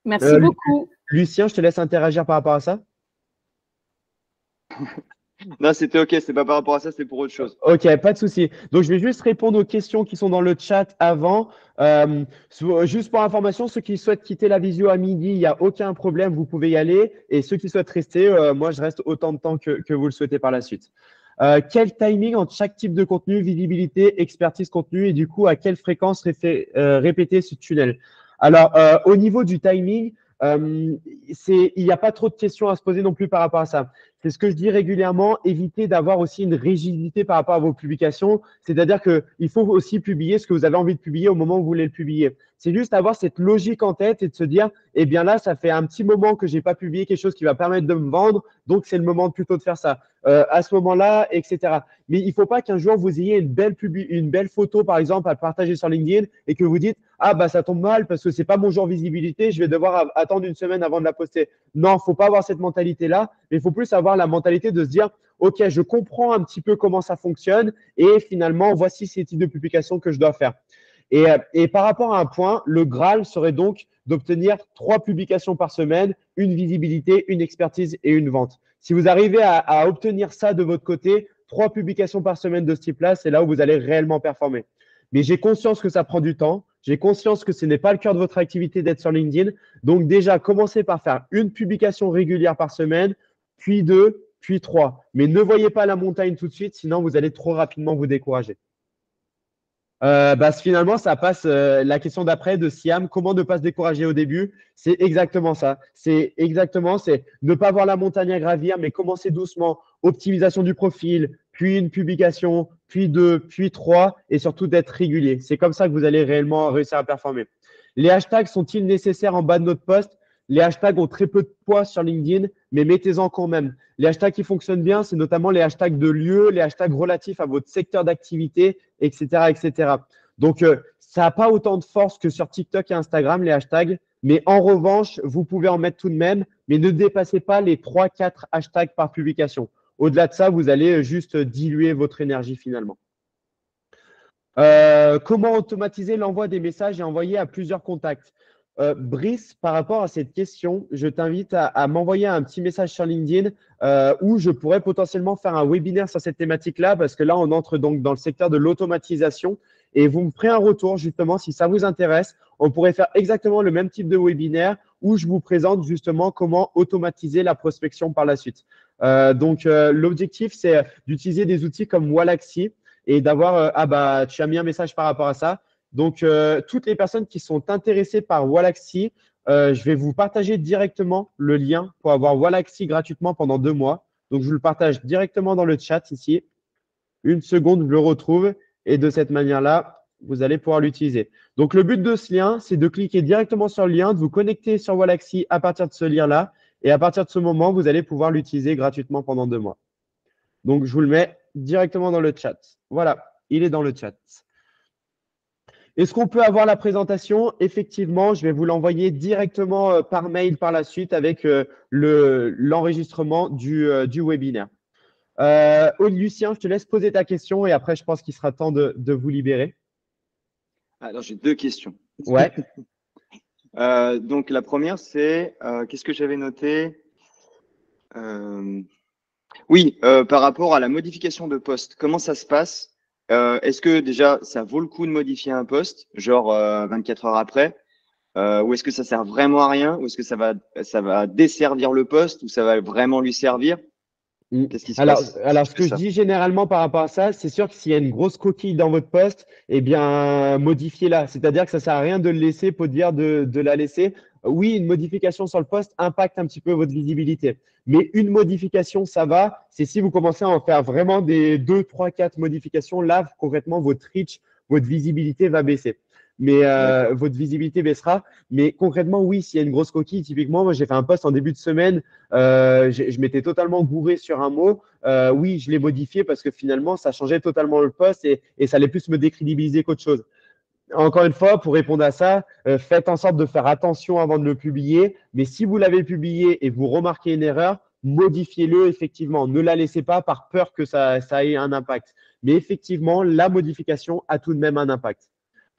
Merci beaucoup. Lucien, je te laisse interagir par rapport à ça. Non, c'était OK, c'est pas par rapport à ça, c'est pour autre chose. OK, pas de souci. Donc, je vais juste répondre aux questions qui sont dans le chat avant. Juste pour information, ceux qui souhaitent quitter la visio à midi, il n'y a aucun problème, vous pouvez y aller. Et ceux qui souhaitent rester, moi, je reste autant de temps que vous le souhaitez par la suite. Quel timing entre chaque type de contenu, visibilité, expertise contenu et du coup, à quelle fréquence répéter ce tunnel? Alors, au niveau du timing, il n'y a pas trop de questions à se poser non plus par rapport à ça. C'est ce que je dis régulièrement, évitez d'avoir aussi une rigidité par rapport à vos publications. C'est-à-dire qu'il faut aussi publier ce que vous avez envie de publier au moment où vous voulez le publier. C'est juste avoir cette logique en tête et de se dire, eh bien là, ça fait un petit moment que je n'ai pas publié quelque chose qui va permettre de me vendre, donc c'est le moment plutôt de faire ça. À ce moment-là, etc. Mais il ne faut pas qu'un jour, vous ayez une belle photo, par exemple, à partager sur LinkedIn et que vous dites, ah, bah, ça tombe mal parce que ce n'est pas mon jour visibilité, je vais devoir attendre une semaine avant de la poster. Non, il ne faut pas avoir cette mentalité-là, mais il faut plus avoir la mentalité de se dire, OK, je comprends un petit peu comment ça fonctionne et finalement, voici ces types de publications que je dois faire. Et par rapport à un point, le Graal serait donc d'obtenir 3 publications par semaine, une visibilité, une expertise et une vente. Si vous arrivez à obtenir ça de votre côté, 3 publications par semaine de ce type-là, c'est là où vous allez réellement performer. Mais j'ai conscience que ça prend du temps. J'ai conscience que ce n'est pas le cœur de votre activité d'être sur LinkedIn. Donc déjà, commencez par faire une publication régulière par semaine, puis 2, puis 3. Mais ne voyez pas la montagne tout de suite, sinon vous allez trop rapidement vous décourager. Finalement, ça passe la question d'après de Siam, comment ne pas se décourager au début? C'est exactement ça. C'est ne pas voir la montagne à gravir, mais commencer doucement. Optimisation du profil, puis une publication, puis 2, puis 3, et surtout d'être régulier. C'est comme ça que vous allez réellement réussir à performer. Les hashtags sont-ils nécessaires en bas de notre post? Les hashtags ont très peu de poids sur LinkedIn, mais mettez-en quand même. Les hashtags qui fonctionnent bien, c'est notamment les hashtags de lieu, les hashtags relatifs à votre secteur d'activité, etc., etc. Donc, ça n'a pas autant de force que sur TikTok et Instagram, les hashtags. Mais en revanche, vous pouvez en mettre tout de même, mais ne dépassez pas les 3-4 hashtags par publication. Au-delà de ça, vous allez juste diluer votre énergie finalement. Comment automatiser l'envoi des messages et envoyer à plusieurs contacts? Brice, par rapport à cette question, je t'invite à m'envoyer un petit message sur LinkedIn où je pourrais potentiellement faire un webinaire sur cette thématique-là parce que là, on entre donc dans le secteur de l'automatisation et vous me ferez un retour justement si ça vous intéresse. On pourrait faire exactement le même type de webinaire où je vous présente justement comment automatiser la prospection par la suite. L'objectif, c'est d'utiliser des outils comme Wallaxy et d'avoir tu as mis un message par rapport à ça. Donc, toutes les personnes qui sont intéressées par Wallaxy, je vais vous partager directement le lien pour avoir Wallaxy gratuitement pendant 2 mois. Donc, je vous le partage directement dans le chat ici. Une seconde, je le retrouve. Et de cette manière-là, vous allez pouvoir l'utiliser. Donc, le but de ce lien, c'est de cliquer directement sur le lien, de vous connecter sur Wallaxy à partir de ce lien-là. Et à partir de ce moment, vous allez pouvoir l'utiliser gratuitement pendant 2 mois. Donc, je vous le mets directement dans le chat. Voilà, il est dans le chat. Est-ce qu'on peut avoir la présentation? Effectivement, je vais vous l'envoyer directement par mail par la suite avec l'enregistrement du webinaire. Lucien, je te laisse poser ta question et après, je pense qu'il sera temps de vous libérer. Alors, j'ai 2 questions. Ouais. Donc, la première, c'est qu'est-ce que j'avais noté? Oui, par rapport à la modification de poste, comment ça se passe? Est-ce que déjà, ça vaut le coup de modifier un poste, genre 24 heures après? Ou est-ce que ça sert vraiment à rien? Ou est-ce que ça va desservir le poste? Ou ça va vraiment lui servir? Qu'est-ce qui se passe? Alors, ce C'est que je ça. dis généralement par rapport à ça, c'est sûr que s'il y a une grosse coquille dans votre poste, eh bien, modifiez-la. C'est-à-dire que ça sert à rien de le laisser, pour dire de la laisser. Oui, une modification sur le poste impacte un petit peu votre visibilité. Mais une modification, ça va. C'est si vous commencez à en faire vraiment des 2, 3, 4 modifications, là, concrètement, votre reach, votre visibilité va baisser. Mais votre visibilité baissera. Mais concrètement, oui, s'il y a une grosse coquille, typiquement, moi, j'ai fait un post en début de semaine. Je m'étais totalement gouré sur un mot. Oui, je l'ai modifié parce que finalement, ça changeait totalement le post et ça allait plus me décrédibiliser qu'autre chose. Encore une fois, pour répondre à ça, faites en sorte de faire attention avant de le publier. Mais si vous l'avez publié et vous remarquez une erreur, modifiez-le effectivement. Ne la laissez pas par peur que ça ait un impact. Mais effectivement, la modification a tout de même un impact.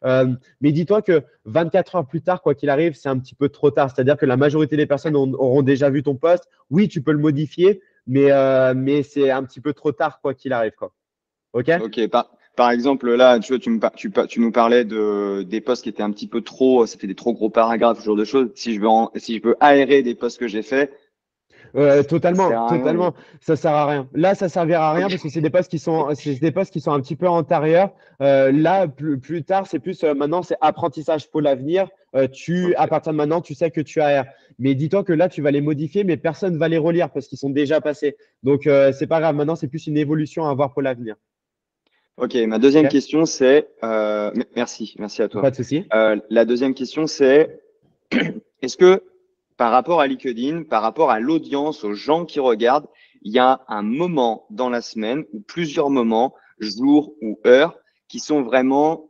Mais dis-toi que 24 heures plus tard, quoi qu'il arrive, c'est un petit peu trop tard. C'est-à-dire que la majorité des personnes auront déjà vu ton post. Oui, tu peux le modifier, mais c'est un petit peu trop tard, quoi qu'il arrive, quoi. OK? Ok, par exemple, là, tu vois, tu nous parlais des posts qui étaient un petit peu trop, c'était des trop gros paragraphes, ce genre de choses. Si je veux aérer des posts que j'ai faits, ça Totalement, sert à rien. totalement. Ça sert à rien. Là, ça servira à rien Ok. parce que c'est des postes qui sont un petit peu antérieurs. Là, plus tard, c'est plus maintenant, c'est apprentissage pour l'avenir. À partir de maintenant, tu sais que tu aères. Mais dis-toi que là, tu vas les modifier, mais personne va les relire parce qu'ils sont déjà passés. Donc, c'est pas grave. Maintenant, c'est plus une évolution à avoir pour l'avenir. Ok, ma deuxième Ok. question, c'est, merci à toi. Pas de souci. La deuxième question, c'est, est-ce que par rapport à LinkedIn, par rapport à l'audience, aux gens qui regardent, il y a un moment dans la semaine ou plusieurs moments, jours ou heures, qui sont vraiment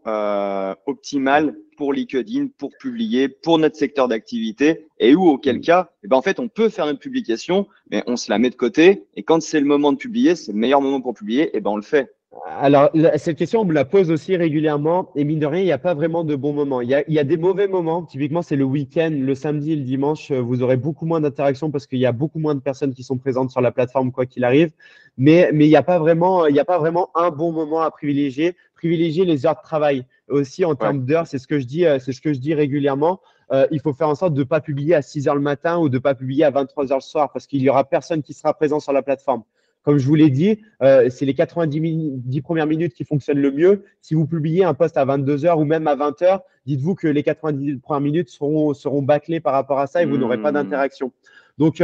optimales pour LinkedIn, pour publier, pour notre secteur d'activité, et où, auquel cas, eh ben, en fait, on peut faire notre publication, mais on se la met de côté, et quand c'est le moment de publier, c'est le meilleur moment pour publier, et ben on le fait. Alors, cette question, on me la pose aussi régulièrement. Et mine de rien, il n'y a pas vraiment de bons moments. Il y a des mauvais moments. Typiquement, c'est le week-end, le samedi et le dimanche. Vous aurez beaucoup moins d'interactions parce qu'il y a beaucoup moins de personnes qui sont présentes sur la plateforme, quoi qu'il arrive. Mais il n'y a pas vraiment, il y a pas vraiment un bon moment à privilégier. Privilégier les heures de travail. Aussi, en termes d'heures, c'est ce que je dis régulièrement. Il faut faire en sorte de ne pas publier à 6 heures le matin ou de ne pas publier à 23 heures le soir parce qu'il n'y aura personne qui sera présent sur la plateforme. Comme je vous l'ai dit, c'est les 10 premières minutes qui fonctionnent le mieux. Si vous publiez un post à 22 heures ou même à 20 heures, dites-vous que les 90 premières minutes seront bâclées par rapport à ça et vous n'aurez pas d'interaction. Donc,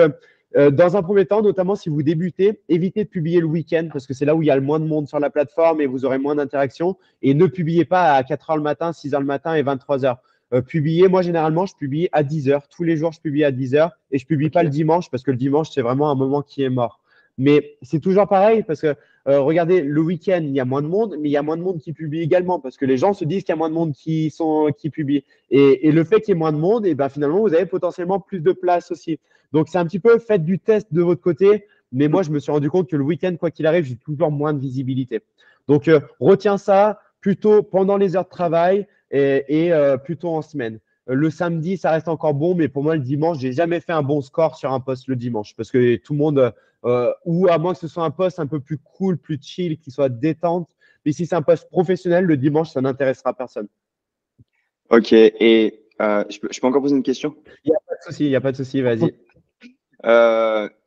dans un premier temps, notamment si vous débutez, évitez de publier le week-end parce que c'est là où il y a le moins de monde sur la plateforme et vous aurez moins d'interaction. Et ne publiez pas à 4 heures le matin, 6 heures le matin et 23 heures. Moi, généralement, je publie à 10 heures. Tous les jours, je publie à 10 heures et je publie pas le dimanche parce que le dimanche, c'est vraiment un moment qui est mort. Mais c'est toujours pareil parce que regardez, le week-end, il y a moins de monde, mais il y a moins de monde qui publie également parce que les gens se disent qu'il y a moins de monde qui publient. Et le fait qu'il y ait moins de monde, et ben, finalement, vous avez potentiellement plus de place aussi. Donc, c'est un petit peu faites du test de votre côté. Mais moi, je me suis rendu compte que le week-end, quoi qu'il arrive, j'ai toujours moins de visibilité. Donc, retiens ça plutôt pendant les heures de travail et plutôt en semaine. Le samedi, ça reste encore bon, mais pour moi, le dimanche, j'ai jamais fait un bon score sur un post le dimanche parce que tout le monde, ou à moins que ce soit un post un peu plus cool, plus chill, qui soit détente. Mais si c'est un post professionnel, le dimanche, ça n'intéressera personne. Ok, et je peux encore poser une question? Il n'y a pas de souci, il n'y a pas de souci, vas-y.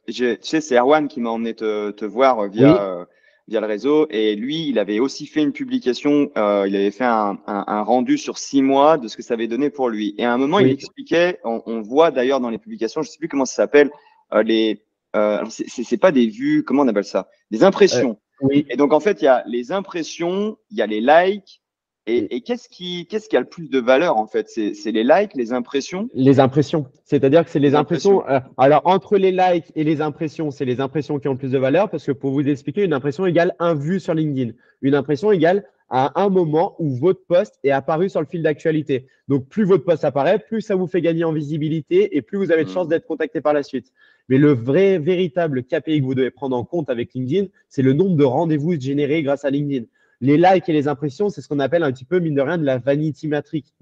Tu sais, c'est Erwan qui m'a emmené te voir via le réseau. Et lui, il avait aussi fait une publication. Il avait fait un rendu sur 6 mois de ce que ça avait donné pour lui. Et à un moment, il expliquait, on voit d'ailleurs dans les publications, je sais plus comment ça s'appelle, c'est pas des vues, comment on appelle ça? Des impressions. Oui. Et donc, en fait, il y a les impressions, il y a les likes Et qu'est-ce qui a le plus de valeur en fait? C'est les likes, les impressions? Les impressions. C'est-à-dire que c'est les impressions. Alors, entre les likes et les impressions, c'est les impressions qui ont le plus de valeur parce que pour vous expliquer, une impression égale un vu sur LinkedIn. Une impression égale à un moment où votre post est apparu sur le fil d'actualité. Donc, plus votre post apparaît, plus ça vous fait gagner en visibilité et plus vous avez de chances d'être contacté par la suite. Mais le véritable KPI que vous devez prendre en compte avec LinkedIn, c'est le nombre de rendez-vous générés grâce à LinkedIn. Les likes et les impressions, c'est ce qu'on appelle un petit peu, mine de rien, de la vanity metrics.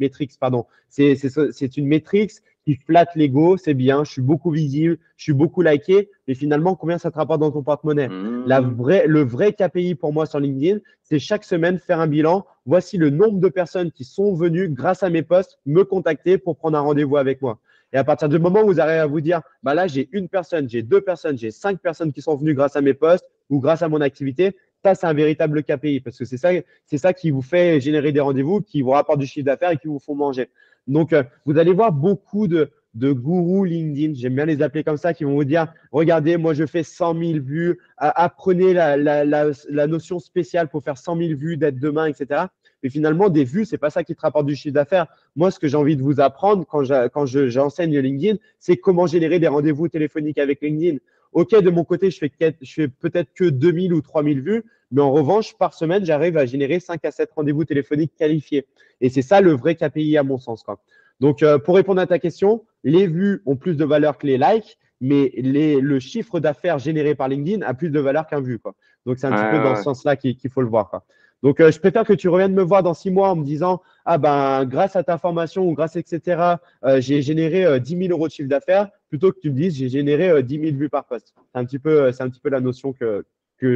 C'est une métrique qui flatte l'ego, c'est bien, je suis beaucoup visible, je suis beaucoup liké, mais finalement, combien ça te rapporte dans ton porte-monnaie? Le vrai KPI pour moi sur LinkedIn, c'est chaque semaine faire un bilan. Voici le nombre de personnes qui sont venues, grâce à mes posts, me contacter pour prendre un rendez-vous avec moi. Et à partir du moment où vous arrivez à vous dire, bah là, j'ai une personne, j'ai 2 personnes, j'ai 5 personnes qui sont venues grâce à mes posts ou grâce à mon activité, ça, c'est un véritable KPI parce que c'est ça qui vous fait générer des rendez-vous, qui vous rapportent du chiffre d'affaires et qui vous font manger. Donc, vous allez voir beaucoup de gourous LinkedIn, j'aime bien les appeler comme ça, qui vont vous dire, regardez, moi, je fais 100 000 vues, apprenez la notion spéciale pour faire 100 000 vues, d'être demain, etc. Mais finalement, des vues, c'est pas ça qui te rapporte du chiffre d'affaires. Moi, ce que j'ai envie de vous apprendre quand j'enseigne LinkedIn, c'est comment générer des rendez-vous téléphoniques avec LinkedIn. OK, de mon côté, je fais peut-être que 2000 ou 3000 vues, mais en revanche, par semaine, j'arrive à générer 5 à 7 rendez-vous téléphoniques qualifiés. Et c'est ça le vrai KPI à mon sens, quoi. Donc, pour répondre à ta question, les vues ont plus de valeur que les likes, mais le chiffre d'affaires généré par LinkedIn a plus de valeur qu'un vu, quoi. Donc, c'est un petit peu dans ce sens-là qu'il faut le voir, quoi. Donc, je préfère que tu reviennes me voir dans 6 mois en me disant, ah ben, grâce à ta formation ou grâce, etc., j'ai généré 10 000 euros de chiffre d'affaires, plutôt que tu me dises, j'ai généré 10 000 vues par post. C'est un petit peu la notion que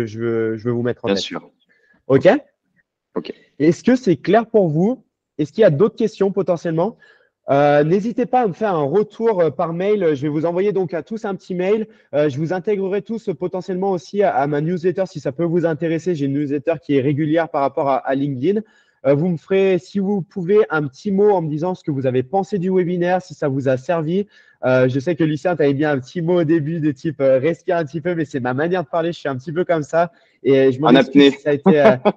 je veux vous mettre en tête. Bien sûr. OK? OK. Est-ce que c'est clair pour vous? Est-ce qu'il y a d'autres questions potentiellement? N'hésitez pas à me faire un retour par mail. Je vais vous envoyer donc à tous un petit mail. Je vous intégrerai tous potentiellement aussi à ma newsletter si ça peut vous intéresser. J'ai une newsletter qui est régulière par rapport à LinkedIn. Vous me ferez, si vous pouvez, un petit mot en me disant ce que vous avez pensé du webinaire, si ça vous a servi. Je sais que Lucien, tu avais bien un petit mot au début de type respire un petit peu, mais c'est ma manière de parler. Je suis un petit peu comme ça. Et je m'en excuse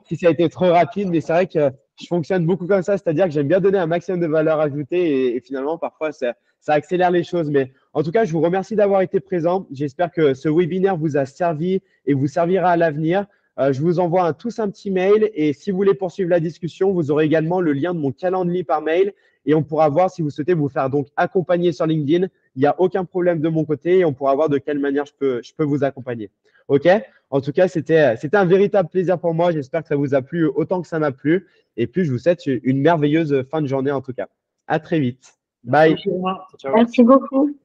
si ça a été trop rapide, mais c'est vrai que je fonctionne beaucoup comme ça, c'est-à-dire que j'aime bien donner un maximum de valeur ajoutée et finalement, parfois, ça accélère les choses. Mais en tout cas, je vous remercie d'avoir été présent. J'espère que ce webinaire vous a servi et vous servira à l'avenir. Je vous envoie tous un petit mail et si vous voulez poursuivre la discussion, vous aurez également le lien de mon calendrier par mail et on pourra voir si vous souhaitez vous faire donc accompagner sur LinkedIn. Il n'y a aucun problème de mon côté et on pourra voir de quelle manière je peux vous accompagner. OK? En tout cas, c'était un véritable plaisir pour moi. J'espère que ça vous a plu autant que ça m'a plu. Et puis, je vous souhaite une merveilleuse fin de journée en tout cas. À très vite. Bye. Merci beaucoup. Merci beaucoup.